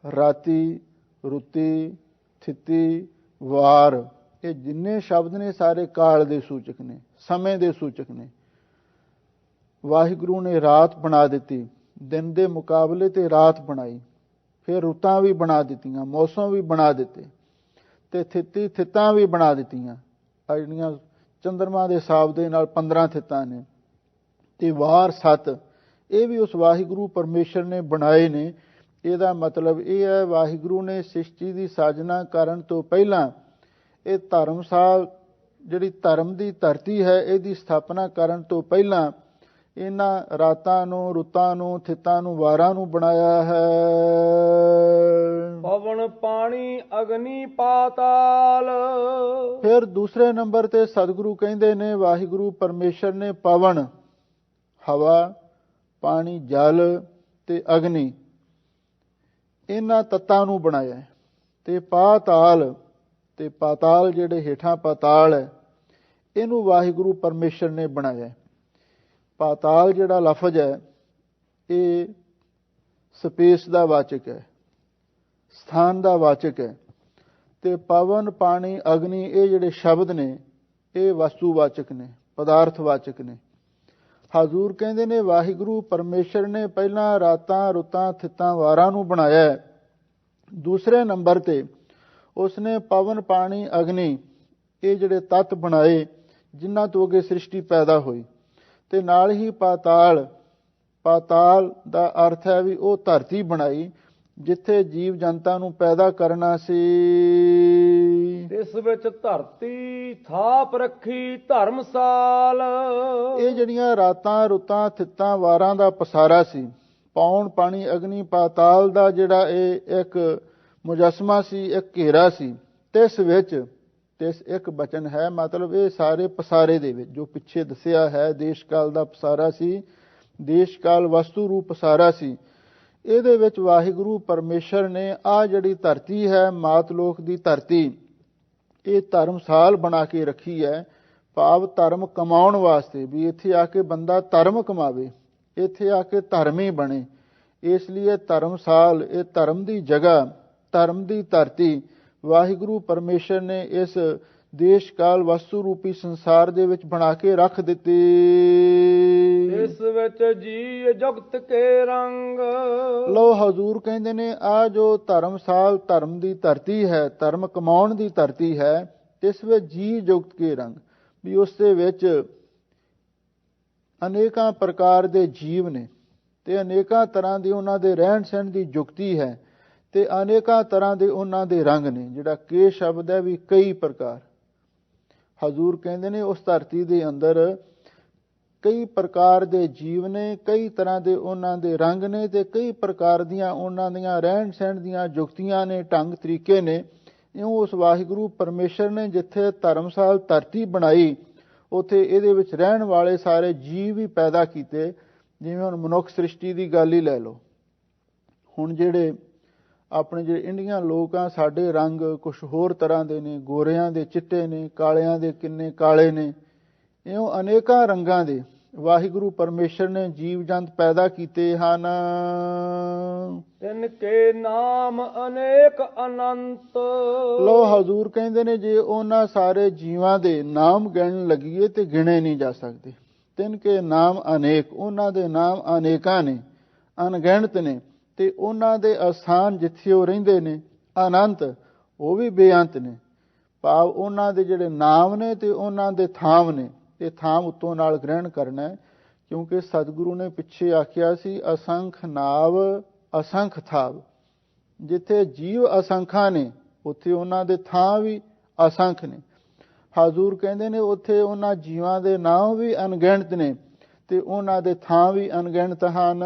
ਰਾਤੀ, ਰੁੱਤੀ, ਥਿੱਤੀ, ਵਾਰ, ਇਹ ਜਿੰਨੇ ਸ਼ਬਦ ਨੇ ਸਾਰੇ ਕਾਲ ਦੇ ਸੂਚਕ ਨੇ, ਸਮੇਂ ਦੇ ਸੂਚਕ ਨੇ। ਵਾਹਿਗੁਰੂ ਨੇ ਰਾਤ ਬਣਾ ਦਿੱਤੀ, ਦਿਨ ਦੇ ਮੁਕਾਬਲੇ ਤੇ ਰਾਤ ਬਣਾਈ। ਫਿਰ ਰੁੱਤਾਂ ਵੀ ਬਣਾ ਦਿੱਤੀਆਂ, ਮੌਸਮ ਵੀ ਬਣਾ ਦਿੱਤੇ, ਤੇ ਥਿੱਤੀ ਥਿੱਤਾਂ ਵੀ ਬਣਾ ਦਿੱਤੀਆਂ। ਆ ਜਿਹੜੀਆਂ ਚੰਦਰਮਾ ਦੇ ਹਿਸਾਬ ਦੇ ਨਾਲ 15 ਥਿੱਤਾਂ ਨੇ, ਤੇ ਵਾਰ 7, ਇਹ ਵੀ ਉਸ ਵਾਹਿਗੁਰੂ ਪਰਮੇਸ਼ਰ ਨੇ ਬਣਾਏ ਨੇ। ਇਹਦਾ ਮਤਲਬ ਇਹ ਹੈ, ਵਾਹਿਗੁਰੂ ਨੇ ਸ੍ਰਿਸ਼ਟੀ ਦੀ ਸਾਜਨਾ ਕਰਨ ਤੋਂ ਪਹਿਲਾਂ ਇਹ ਧਰਮਸਾਲ, ਜਿਹੜੀ ਧਰਮ ਦੀ ਧਰਤੀ ਹੈ, ਇਹਦੀ ਸਥਾਪਨਾ ਕਰਨ ਤੋਂ ਪਹਿਲਾਂ ਇਹਨਾਂ ਰਾਤਾਂ ਨੂੰ, ਰੁੱਤਾਂ ਨੂੰ, ਥਿੱਤਾਂ ਨੂੰ, ਵਾਰਾਂ ਨੂੰ ਬਣਾਇਆ ਹੈ। ਪਵਨ, ਪਾਣੀ, ਅਗਨੀ, ਪਾਤਾਲ। ਫਿਰ ਦੂਸਰੇ ਨੰਬਰ ਤੇ ਸਤਿਗੁਰੂ ਕਹਿੰਦੇ ਨੇ, ਵਾਹਿਗੁਰੂ ਪਰਮੇਸ਼ਰ ਨੇ ਪਵਨ, ਹਵਾ, ਪਾਣੀ, ਜਲ ਤੇ ਅਗਨੀ, ਇਹਨਾਂ ਤੱਤਾਂ ਨੂੰ ਬਣਾਇਆ। ਤੇ ਪਾਤਾਲ, ਤੇ ਪਾਤਾਲ ਜਿਹੜੇ ਹੇਠਾਂ ਪਾਤਾਲ ਹੈ, ਇਹਨੂੰ ਵਾਹਿਗੁਰੂ ਪਰਮੇਸ਼ਰ ਨੇ ਬਣਾਇਆ। ਪਾਤਾਲ ਜਿਹੜਾ ਲਫ਼ਜ਼ ਹੈ, ਇਹ ਸਪੇਸ ਦਾ ਵਾਚਕ ਹੈ, ਸਥਾਨ ਦਾ ਵਾਚਕ ਹੈ। ਤੇ ਪਵਨ, ਪਾਣੀ, ਅਗਨੀ, ਇਹ ਜਿਹੜੇ ਸ਼ਬਦ ਨੇ, ਇਹ ਵਸਤੂ ਵਾਚਕ ਨੇ, ਪਦਾਰਥ ਵਾਚਕ ਨੇ। ਹਜ਼ੂਰ ਕਹਿੰਦੇ ਨੇ, ਵਾਹਿਗੁਰੂ ਪਰਮੇਸ਼ਰ ਨੇ ਪਹਿਲਾਂ ਰਾਤਾਂ, ਰੁੱਤਾਂ, ਥਿੱਤਾਂ, ਵਾਰਾਂ ਨੂੰ ਬਣਾਇਆ। ਦੂਸਰੇ ਨੰਬਰ ਤੇ ਉਸਨੇ ਪਵਨ, ਪਾਣੀ, ਅਗਨੀ, ਇਹ ਜਿਹੜੇ ਤੱਤ ਬਣਾਏ, ਜਿਨ੍ਹਾਂ ਤੋਂ ਅੱਗੇ ਸ੍ਰਿਸ਼ਟੀ ਪੈਦਾ ਹੋਈ। ਤੇ ਨਾਲ ਹੀ ਪਾਤਾਲ, ਪਾਤਾਲ ਦਾ ਅਰਥ ਹੈ ਵੀ ਉਹ ਧਰਤੀ ਬਣਾਈ ਜਿੱਥੇ ਜੀਵ ਜਨਤਾ ਨੂੰ ਪੈਦਾ ਕਰਨਾ ਸੀ। ਇਸ ਵਿੱਚ ਧਰਤੀ ਥਾਪ ਰੱਖੀ ਧਰਮਸਾਲ। ਇਹ ਜਿਹੜੀਆਂ ਰਾਤਾਂ, ਰੁੱਤਾਂ, ਥਿੱਤਾਂ, ਵਾਰਾਂ ਦਾ ਪਸਾਰਾ ਸੀ, ਪੌਣ, ਪਾਣੀ, ਅਗਨੀ, ਪਾਤਾਲ ਦਾ ਜਿਹੜਾ ਇਹ ਇੱਕ ਮੁਜਸਮਾ ਸੀ, ਇੱਕ ਘੇਰਾ ਸੀ। ਤਿਸ ਵਿੱਚ, ਤਿਸ ਇੱਕ ਬਚਨ ਹੈ, ਮਤਲਬ ਇਹ ਸਾਰੇ ਪਸਾਰੇ ਦੇ ਵਿੱਚ ਜੋ ਪਿੱਛੇ ਦੱਸਿਆ ਹੈ, ਦੇਸ਼ ਕਾਲ ਦਾ ਪਸਾਰਾ ਸੀ, ਦੇਸ਼ ਕਾਲ ਵਸਤੂ ਰੂਪ ਪਸਾਰਾ ਸੀ। ਇਹਦੇ ਵਿੱਚ ਵਾਹਿਗੁਰੂ ਪਰਮੇਸ਼ਰ ਨੇ ਆਹ ਜਿਹੜੀ ਧਰਤੀ ਹੈ, ਮਾਤ ਲੋਕ ਦੀ ਧਰਤੀ, ਇਹ ਧਰਮਸਾਲ ਬਣਾ ਕੇ ਰੱਖੀ ਹੈ। ਭਾਵ ਧਰਮ ਕਮਾਉਣ ਵਾਸਤੇ, ਵੀ ਇੱਥੇ ਆ ਕੇ ਬੰਦਾ ਧਰਮ ਕਮਾਵੇ, ਇੱਥੇ ਆ ਕੇ ਧਰਮੀ ਬਣੇ। ਇਸ ਲਈ ਧਰਮਸਾਲ, ਇਹ ਧਰਮ ਦੀ ਜਗ੍ਹਾ, ਧਰਮ ਦੀ ਧਰਤੀ ਵਾਹਿਗੁਰੂ ਪਰਮੇਸ਼ਰ ਨੇ ਇਸ ਦੇਸ਼ ਕਾਲ ਵਸਤੂ ਰੂਪੀ ਸੰਸਾਰ ਦੇ ਵਿੱਚ ਬਣਾ ਕੇ ਰੱਖ ਦਿੱਤੀ। ਇਸ ਵਿੱਚ ਜੀ ਜੁਗਤ ਕੇ ਰੰਗ। ਲੋ ਹਜ਼ੂਰ ਕਹਿੰਦੇ ਨੇ, ਆ ਜੋ ਧਰਮਸਾਲ ਧਰਮ ਦੀ ਧਰਤੀ ਹੈ, ਧਰਮ ਕਮਾਉਣ ਦੀ ਧਰਤੀ ਹੈ, ਇਸ ਵਿੱਚ ਜੀ ਜੁਗਤ ਕੇ ਰੰਗ, ਵੀ ਉਸ ਦੇ ਵਿੱਚ ਅਨੇਕਾਂ ਪ੍ਰਕਾਰ ਦੇ ਜੀਵ ਨੇ, ਤੇ ਅਨੇਕਾਂ ਤਰ੍ਹਾਂ ਦੀ ਉਹਨਾਂ ਦੇ ਰਹਿਣ ਸਹਿਣ ਦੀ ਜੁਗਤੀ ਹੈ, ਤੇ ਅਨੇਕਾਂ ਤਰ੍ਹਾਂ ਦੇ ਉਹਨਾਂ ਦੇ ਰੰਗ ਨੇ। ਜਿਹੜਾ ਕੇ ਸ਼ਬਦ ਹੈ ਵੀ ਕਈ ਪ੍ਰਕਾਰ। ਹਜ਼ੂਰ ਕਹਿੰਦੇ ਨੇ ਉਸ ਧਰਤੀ ਦੇ ਅੰਦਰ ਕਈ ਪ੍ਰਕਾਰ ਦੇ ਜੀਵ ਨੇ, ਕਈ ਤਰ੍ਹਾਂ ਦੇ ਉਹਨਾਂ ਦੇ ਰੰਗ ਨੇ, ਤੇ ਕਈ ਪ੍ਰਕਾਰ ਦੀਆਂ ਉਹਨਾਂ ਦੀਆਂ ਰਹਿਣ ਸਹਿਣ ਦੀਆਂ ਜੁਗਤੀਆਂ ਨੇ, ਢੰਗ ਤਰੀਕੇ ਨੇ। ਇਉਂ ਉਸ ਵਾਹਿਗੁਰੂ ਪਰਮੇਸ਼ਰ ਨੇ ਜਿੱਥੇ ਧਰਮਸਾਲ ਧਰਤੀ ਬਣਾਈ, ਉੱਥੇ ਇਹਦੇ ਵਿੱਚ ਰਹਿਣ ਵਾਲੇ ਸਾਰੇ ਜੀਵ ਵੀ ਪੈਦਾ ਕੀਤੇ। ਜਿਵੇਂ ਹੁਣ ਮਨੁੱਖ ਸ੍ਰਿਸ਼ਟੀ ਦੀ ਗੱਲ ਹੀ ਲੈ ਲਓ। ਹੁਣ ਜਿਹੜੇ ਆਪਣੇ ਜਿਹੜੇ ਇੰਡੀਆ ਲੋਕ ਆ, ਸਾਡੇ ਰੰਗ ਕੁਛ ਹੋਰ ਤਰ੍ਹਾਂ ਦੇ ਨੇ, ਗੋਰਿਆਂ ਦੇ ਚਿੱਟੇ ਨੇ, ਕਾਲਿਆਂ ਦੇ ਕਿੰਨੇ ਕਾਲੇ ਨੇ, ਇਉਂ ਅਨੇਕਾਂ ਰੰਗਾਂ ਦੇ ਵਾਹਿਗੁਰੂ ਪਰਮੇਸ਼ਰ ਨੇ ਜੀਵ ਜੰਤ ਪੈਦਾ ਕੀਤੇ ਹਨ। ਤਿਨ ਕੇ ਨਾਮ ਅਨੇਕ ਅਨੰਤ। ਲੋ ਹਜ਼ੂਰ ਕਹਿੰਦੇ ਨੇ ਜੇ ਉਹਨਾਂ ਸਾਰੇ ਜੀਵਾਂ ਦੇ ਨਾਮ ਗਿਣਨ ਲੱਗੀਏ ਤੇ ਗਿਣੇ ਨਹੀਂ ਜਾ ਸਕਦੇ। ਤਿਨ ਕੇ ਨਾਮ ਅਨੇਕ, ਉਹਨਾਂ ਦੇ ਨਾਮ ਅਨੇਕਾਂ ਨੇ, ਅਣਗਿਣਤ ਨੇ, ਤੇ ਉਹਨਾਂ ਦੇ ਅਸਥਾਨ ਜਿੱਥੇ ਉਹ ਰਹਿੰਦੇ ਨੇ ਅਨੰਤ, ਉਹ ਵੀ ਬੇਅੰਤ ਨੇ। ਭਾਵ ਉਹਨਾਂ ਦੇ ਜਿਹੜੇ ਨਾਮ ਨੇ ਤੇ ਉਹਨਾਂ ਦੇ ਥਾਮ ਨੇ, ਇਹ ਥਾਮ ਉੱਤੋਂ ਨਾਲ ਗ੍ਰਹਿਣ ਕਰਨਾ ਹੈ, ਕਿਉਂਕਿ ਸਤਿਗੁਰੂ ਨੇ ਪਿੱਛੇ ਆਖਿਆ ਸੀ ਅਸੰਖ ਨਾਵ ਅਸੰਖ ਥਾਵ। ਜਿੱਥੇ ਜੀਵ ਅਸੰਖਾਂ ਨੇ ਉੱਥੇ ਉਹਨਾਂ ਦੇ ਥਾਂ ਵੀ ਅਸੰਖ ਨੇ। ਹਜ਼ੂਰ ਕਹਿੰਦੇ ਨੇ ਉੱਥੇ ਉਹਨਾਂ ਜੀਵਾਂ ਦੇ ਨਾਮ ਵੀ ਅਣਗਿਣਤ ਨੇ ਤੇ ਉਹਨਾਂ ਦੇ ਥਾਂ ਵੀ ਅਣਗਿਣਤ ਹਨ।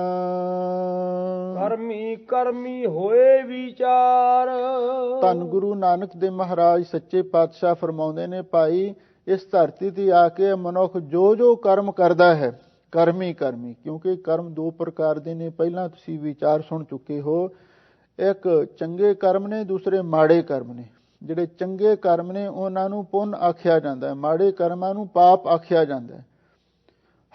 ਕਰਮੀ ਕਰਮੀ ਹੋਏ ਵਿਚਾਰ। ਧੰਨ ਗੁਰੂ ਨਾਨਕ ਦੇਵ ਮਹਾਰਾਜ ਸੱਚੇ ਪਾਤਸ਼ਾਹ ਫਰਮਾਉਂਦੇ ਨੇ, ਭਾਈ ਇਸ ਧਰਤੀ ਤੇ ਆ ਕੇ ਮਨੁੱਖ ਜੋ ਜੋ ਕਰਮ ਕਰਦਾ ਹੈ ਕਰਮੀ ਕਰਮੀ, ਕਿਉਂਕਿ ਕਰਮ ਦੋ ਪ੍ਰਕਾਰ ਦੇ ਨੇ, ਪਹਿਲਾਂ ਤੁਸੀਂ ਵਿਚਾਰ ਸੁਣ ਚੁੱਕੇ ਹੋ। ਇੱਕ ਚੰਗੇ ਕਰਮ ਨੇ, ਦੂਸਰੇ ਮਾੜੇ ਕਰਮ ਨੇ। ਜਿਹੜੇ ਚੰਗੇ ਕਰਮ ਨੇ ਉਹਨਾਂ ਨੂੰ ਪੁੰਨ ਆਖਿਆ ਜਾਂਦਾ ਹੈ, ਮਾੜੇ ਕਰਮਾਂ ਨੂੰ ਪਾਪ ਆਖਿਆ ਜਾਂਦਾ ਹੈ।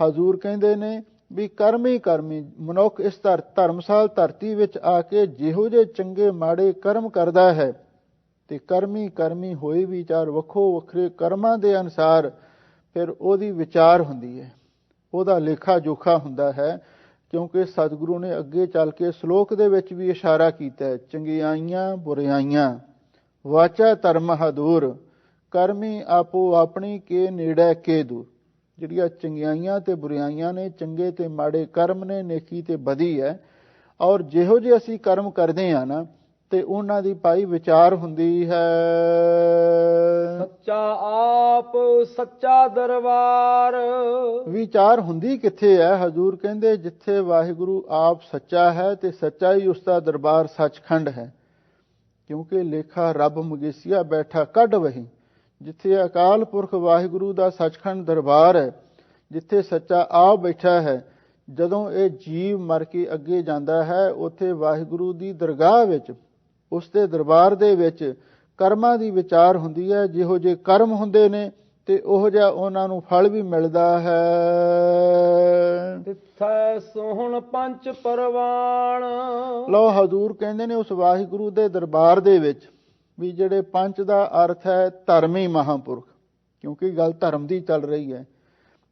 ਹਜ਼ੂਰ ਕਹਿੰਦੇ ਨੇ ਵੀ ਕਰਮੀ ਕਰਮੀ ਮਨੁੱਖ ਇਸ ਧਰਮਸਾਲ ਧਰਤੀ ਵਿੱਚ ਆ ਕੇ ਜਿਹੋ ਜਿਹੇ ਚੰਗੇ ਮਾੜੇ ਕਰਮ ਕਰਦਾ ਹੈ ਤੇ ਕਰਮੀ ਕਰਮੀ ਹੋਏ ਵਿਚਾਰ, ਵੱਖੋ ਵੱਖਰੇ ਕਰਮਾਂ ਦੇ ਅਨੁਸਾਰ ਫਿਰ ਉਹਦੀ ਵਿਚਾਰ ਹੁੰਦੀ ਹੈ, ਉਹਦਾ ਲੇਖਾ ਜੋਖਾ ਹੁੰਦਾ ਹੈ। ਕਿਉਂਕਿ ਸਤਿਗੁਰੂ ਨੇ ਅੱਗੇ ਚੱਲ ਕੇ ਸ਼ਲੋਕ ਦੇ ਵਿੱਚ ਵੀ ਇਸ਼ਾਰਾ ਕੀਤਾ ਹੈ, ਚੰਗਿਆਈਆਂ ਬੁਰਿਆਈਆਂ ਵਾਚਾ ਧਰਮ ਹਦੂਰ, ਕਰਮੀ ਆਪੋ ਆਪਣੀ ਕੇ ਨੇੜੇ ਕੇ ਦੂਰ। ਜਿਹੜੀਆਂ ਚੰਗਿਆਈਆਂ ਤੇ ਬੁਰਿਆਈਆਂ ਨੇ, ਚੰਗੇ ਤੇ ਮਾੜੇ ਕਰਮ ਨੇ, ਨੇਕੀ ਤੇ ਬਦੀ ਹੈ। ਔਰ ਜਿਹੋ ਜਿਹੇ ਅਸੀਂ ਕਰਮ ਕਰਦੇ ਹਾਂ ਨਾ ਤੇ ਉਹਨਾਂ ਦੀ ਭਾਈ ਵਿਚਾਰ ਹੁੰਦੀ ਹੈ। ਸੱਚਾ ਆਪ ਸੱਚਾ ਦਰਬਾਰ। ਵਿਚਾਰ ਹੁੰਦੀ ਕਿੱਥੇ ਹੈ? ਹਜ਼ੂਰ ਕਹਿੰਦੇ ਜਿੱਥੇ ਵਾਹਿਗੁਰੂ ਆਪ ਸੱਚਾ ਹੈ ਤੇ ਸੱਚਾ ਹੀ ਉਸ ਦਾ ਦਰਬਾਰ ਸੱਚਖੰਡ ਹੈ। ਕਿਉਂਕਿ ਲੇਖਾ ਰੱਬ ਮਗੇਸੀਆ ਬੈਠਾ ਕੱਢ ਵਹੀ। ਜਿੱਥੇ ਅਕਾਲ ਪੁਰਖ ਵਾਹਿਗੁਰੂ ਦਾ ਸੱਚਖੰਡ ਦਰਬਾਰ ਹੈ, ਜਿੱਥੇ ਸੱਚਾ ਆਪ ਬੈਠਾ ਹੈ, ਜਦੋਂ ਇਹ ਜੀਵ ਮਰ ਕੇ ਅੱਗੇ ਜਾਂਦਾ ਹੈ ਉੱਥੇ ਵਾਹਿਗੁਰੂ ਦੀ ਦਰਗਾਹ ਵਿੱਚ, ਉਸ ਦੇ ਦਰਬਾਰ ਦੇ ਵਿੱਚ ਕਰਮਾਂ ਦੀ ਵਿਚਾਰ ਹੁੰਦੀ ਹੈ। ਜਿਹੋ ਜਿਹੇ ਕਰਮ ਹੁੰਦੇ ਨੇ ਤੇ ਉਹ ਜਿਹਾ ਉਹਨਾਂ ਨੂੰ ਫਲ ਵੀ ਮਿਲਦਾ ਹੈ। ਤਿੱਥੈ ਸੋਹਣ ਪੰਚ ਪਰਵਾਣ। ਲਓ ਹਜ਼ੂਰ ਕਹਿੰਦੇ ਨੇ ਉਸ ਵਾਹਿਗੁਰੂ ਦੇ ਦਰਬਾਰ ਦੇ ਵਿੱਚ ਵੀ ਜਿਹੜੇ ਪੰਚ ਦਾ ਅਰਥ ਹੈ ਧਰਮੀ ਮਹਾਂਪੁਰਖ, ਕਿਉਂਕਿ ਗੱਲ ਧਰਮ ਦੀ ਚੱਲ ਰਹੀ ਹੈ।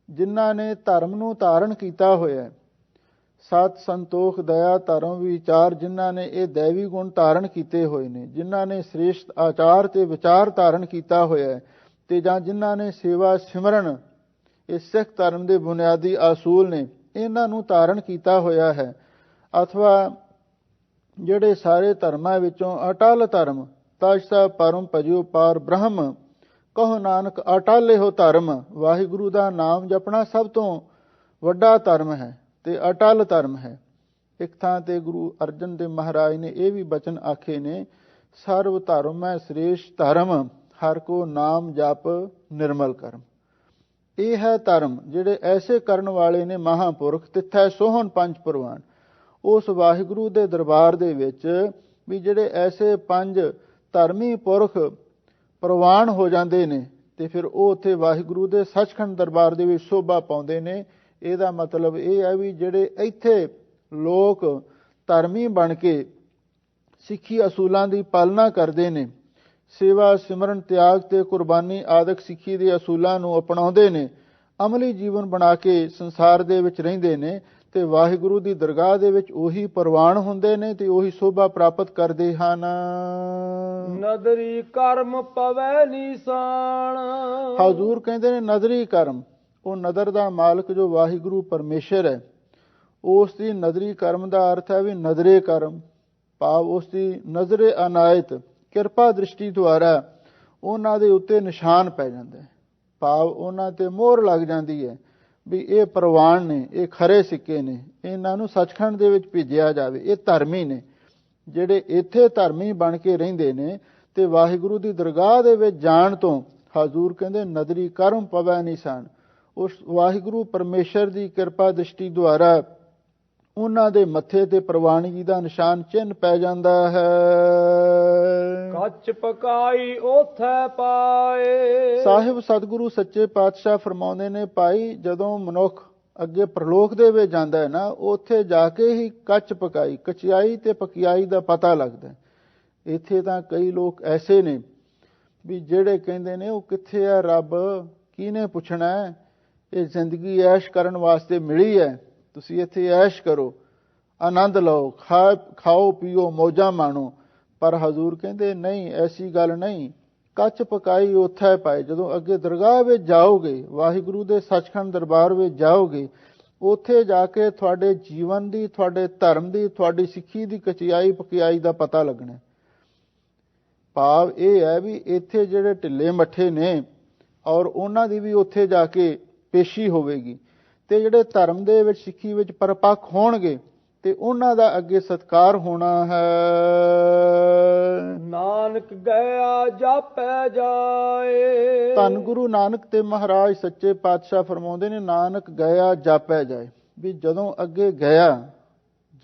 ਜਿਨ੍ਹਾਂ ਨੇ ਧਰਮ ਨੂੰ ਧਾਰਨ ਕੀਤਾ ਹੋਇਆ ਹੈ, ਸਤ ਸੰਤੋਖ ਦਇਆ ਧਰਮ ਵਿਚਾਰ, ਜਿਨ੍ਹਾਂ ਨੇ ਇਹ ਦੈਵੀ ਗੁਣ ਧਾਰਨ ਕੀਤੇ ਹੋਏ ਨੇ, ਜਿਨ੍ਹਾਂ ਨੇ ਸ੍ਰੇਸ਼ਟ ਆਚਾਰ ਤੇ ਵਿਚਾਰ ਧਾਰਨ ਕੀਤਾ ਹੋਇਆ ਹੈ, ਤੇ ਜਾਂ ਜਿਨ੍ਹਾਂ ਨੇ ਸੇਵਾ ਸਿਮਰਨ, ਇਹ ਸਿੱਖ ਧਰਮ ਦੇ ਬੁਨਿਆਦੀ ਅਸੂਲ ਨੇ, ਇਹਨਾਂ ਨੂੰ ਧਾਰਨ ਕੀਤਾ ਹੋਇਆ ਹੈ। ਅਥਵਾ ਜਿਹੜੇ ਸਾਰੇ ਧਰਮਾਂ ਵਿੱਚੋਂ ਅਟਲ ਧਰਮ, ਤਜਸਾ ਪਰਮ ਭਜਿਓ ਪਾਰ ਬ੍ਰਹਮ, ਕਹੋ ਨਾਨਕ ਅਟਲ ਇਹੋ ਧਰਮ। ਵਾਹਿਗੁਰੂ ਦਾ ਨਾਮ ਜਪਣਾ ਸਭ ਤੋਂ ਵੱਡਾ ਧਰਮ ਹੈ ਤੇ ਅਟਲ ਧਰਮ ਹੈ। ਇੱਕ ਥਾਂ ਤੇ ਗੁਰੂ ਅਰਜਨ ਦੇਵ ਮਹਾਰਾਜ ਨੇ ਇਹ ਵੀ ਬਚਨ ਆਖੇ ਨੇ, ਸਰਵ ਧਰਮ ਹੈ ਸ੍ਰੇਸ਼ਟ ਧਰਮ, ਹਰ ਕੋ ਨਾਮ ਜਪ ਨਿਰਮਲ ਕਰਮ। ਇਹ ਹੈ ਧਰਮ ਜਿਹੜੇ ਐਸੇ ਕਰਨ ਵਾਲੇ ਨੇ ਮਹਾਂਪੁਰਖ। ਤਿੱਥੈ ਸੋਹਣ ਪੰਜ ਪ੍ਰਵਾਨ, ਉਸ ਵਾਹਿਗੁਰੂ ਦੇ ਦਰਬਾਰ ਦੇ ਵਿੱਚ ਵੀ ਜਿਹੜੇ ਐਸੇ ਪੰਜ ਧਰਮੀ ਪੁਰਖ ਪ੍ਰਵਾਨ ਹੋ ਜਾਂਦੇ ਨੇ ਤੇ ਫਿਰ ਉਹ ਉੱਥੇ ਵਾਹਿਗੁਰੂ ਦੇ ਸੱਚਖੰਡ ਦਰਬਾਰ ਦੇ ਵਿੱਚ ਸ਼ੋਭਾ ਪਾਉਂਦੇ ਨੇ। ਇਹਦਾ ਮਤਲਬ ਇਹ ਹੈ ਵੀ ਜਿਹੜੇ ਇੱਥੇ ਲੋਕ ਧਰਮੀ ਬਣ ਕੇ ਸਿੱਖੀ ਅਸੂਲਾਂ ਦੀ ਪਾਲਣਾ ਕਰਦੇ ਨੇ, ਸੇਵਾ ਸਿਮਰਨ ਤਿਆਗ ਤੇ ਕੁਰਬਾਨੀ ਆਦਿਕ ਸਿੱਖੀ ਦੇ ਅਸੂਲਾਂ ਨੂੰ ਅਪਣਾਉਂਦੇ ਨੇ, ਅਮਲੀ ਜੀਵਨ ਬਣਾ ਕੇ ਸੰਸਾਰ ਦੇ ਵਿੱਚ ਰਹਿੰਦੇ ਨੇ ਤੇ ਵਾਹਿਗੁਰੂ ਦੀ ਦਰਗਾਹ ਦੇ ਵਿੱਚ ਉਹੀ ਪ੍ਰਵਾਨ ਹੁੰਦੇ ਨੇ ਤੇ ਉਹੀ ਸ਼ੋਭਾ ਪ੍ਰਾਪਤ ਕਰਦੇ ਹਨ। ਨਦਰੀ ਕਰਮ ਪਵੈ ਨੀਸਾਨ। ਹਜ਼ੂਰ ਕਹਿੰਦੇ ਨੇ ਨਦਰੀ ਕਰਮ, ਉਹ ਨਦਰ ਦਾ ਮਾਲਕ ਜੋ ਵਾਹਿਗੁਰੂ ਪਰਮੇਸ਼ਰ ਹੈ, ਉਸ ਦੀ ਨਦਰੀ ਕਰਮ ਦਾ ਅਰਥ ਹੈ ਵੀ ਨਦਰੇ ਕਰਮ, ਭਾਵ ਉਸ ਦੀ ਨਜ਼ਰੇ ਅਨਾਇਤ ਕਿਰਪਾ ਦ੍ਰਿਸ਼ਟੀ ਦੁਆਰਾ ਉਹਨਾਂ ਦੇ ਉੱਤੇ ਨਿਸ਼ਾਨ ਪੈ ਜਾਂਦਾ ਹੈ, ਭਾਵ ਉਹਨਾਂ ਤੇ ਮੋਹਰ ਲੱਗ ਜਾਂਦੀ ਹੈ ਵੀ ਇਹ ਪ੍ਰਵਾਨ ਨੇ, ਇਹ ਖਰੇ ਸਿੱਕੇ ਨੇ, ਇਹਨਾਂ ਨੂੰ ਸੱਚਖੰਡ ਦੇ ਵਿੱਚ ਭੇਜਿਆ ਜਾਵੇ, ਇਹ ਧਰਮੀ ਨੇ। ਜਿਹੜੇ ਇੱਥੇ ਧਰਮੀ ਬਣ ਕੇ ਰਹਿੰਦੇ ਨੇ ਤੇ ਵਾਹਿਗੁਰੂ ਦੀ ਦਰਗਾਹ ਦੇ ਵਿੱਚ ਜਾਣ ਤੋਂ ਹਜ਼ੂਰ ਕਹਿੰਦੇ ਨਦਰੀ ਕਰਮ ਪਵੈ ਨਿਸ਼ਾਨ, ਉਸ ਵਾਹਿਗੁਰੂ ਪਰਮੇਸ਼ਰ ਦੀ ਕਿਰਪਾ ਦ੍ਰਿਸ਼ਟੀ ਦੁਆਰਾ ਉਹਨਾਂ ਦੇ ਮੱਥੇ ਤੇ ਪ੍ਰਵਾਨਗੀ ਦਾ ਨਿਸ਼ਾਨ ਚਿੰਨ੍ਹ ਪੈ ਜਾਂਦਾ ਹੈ। ਕੱਚ ਪਕਾਈ ਉਥੈ ਪਾਏ। ਸਾਹਿਬ ਸਤਿਗੁਰੂ ਸੱਚੇ ਪਾਤਸ਼ਾਹ ਫਰਮਾਉਂਦੇ ਨੇ, ਭਾਈ ਜਦੋਂ ਮਨੁੱਖ ਅੱਗੇ ਪ੍ਰਲੋਕ ਦੇ ਵਿੱਚ ਜਾਂਦਾ ਹੈ ਨਾ, ਉੱਥੇ ਜਾ ਕੇ ਹੀ ਕੱਚ ਪਕਾਈ, ਕਚਿਆਈ ਤੇ ਪਕਿਆਈ ਦਾ ਪਤਾ ਲੱਗਦਾ। ਇੱਥੇ ਤਾਂ ਕਈ ਲੋਕ ਐਸੇ ਨੇ ਵੀ ਜਿਹੜੇ ਕਹਿੰਦੇ ਨੇ ਉਹ ਕਿੱਥੇ ਹੈ ਰੱਬ, ਕਿਹਨੇ ਪੁੱਛਣਾ ਹੈ, ਇਹ ਜ਼ਿੰਦਗੀ ਐਸ਼ ਕਰਨ ਵਾਸਤੇ ਮਿਲੀ ਹੈ, ਤੁਸੀਂ ਇੱਥੇ ਐਸ਼ ਕਰੋ, ਆਨੰਦ ਲਓ, ਖਾਓ ਪੀਓ, ਮੌਜਾਂ ਮਾਣੋ। ਪਰ ਹਜ਼ੂਰ ਕਹਿੰਦੇ ਨਹੀਂ, ਐਸੀ ਗੱਲ ਨਹੀਂ। ਕੱਚ ਪਕਾਈ ਉੱਥੇ ਪਾਏ। ਜਦੋਂ ਅੱਗੇ ਦਰਗਾਹ ਵਿੱਚ ਜਾਓਗੇ, ਵਾਹਿਗੁਰੂ ਦੇ ਸੱਚਖੰਡ ਦਰਬਾਰ ਵਿੱਚ ਜਾਓਗੇ, ਉੱਥੇ ਜਾ ਕੇ ਤੁਹਾਡੇ ਜੀਵਨ ਦੀ, ਤੁਹਾਡੇ ਧਰਮ ਦੀ, ਤੁਹਾਡੀ ਸਿੱਖੀ ਦੀ ਕਚਿਆਈ ਪਕਿਆਈ ਦਾ ਪਤਾ ਲੱਗਣਾ। ਭਾਵ ਇਹ ਹੈ ਵੀ ਇੱਥੇ ਜਿਹੜੇ ਢਿੱਲੇ ਮੱਠੇ ਨੇ ਔਰ ਉਹਨਾਂ ਦੀ ਵੀ ਉੱਥੇ ਜਾ ਕੇ ਪੇਸ਼ੀ ਹੋਵੇਗੀ, ਤੇ ਜਿਹੜੇ ਧਰਮ ਦੇ ਵਿੱਚ ਸਿੱਖੀ ਵਿੱਚ ਪਰਪੱਕ ਹੋਣਗੇ ਤੇ ਉਹਨਾਂ ਦਾ ਅੱਗੇ ਸਤਿਕਾਰ ਹੋਣਾ ਹੈ। ਨਾਨਕ ਗਿਆ ਜਾਪੈ ਜਾਏ। ਧੰਨ ਗੁਰੂ ਨਾਨਕ ਤੇ ਮਹਾਰਾਜ ਸੱਚੇ ਪਾਤਸ਼ਾਹ ਫਰਮਾਉਂਦੇ ਨੇ, ਨਾਨਕ ਗਿਆ ਜਾਪੈ ਜਾਏ। ਵੀ ਜਦੋਂ ਅੱਗੇ ਗਿਆ,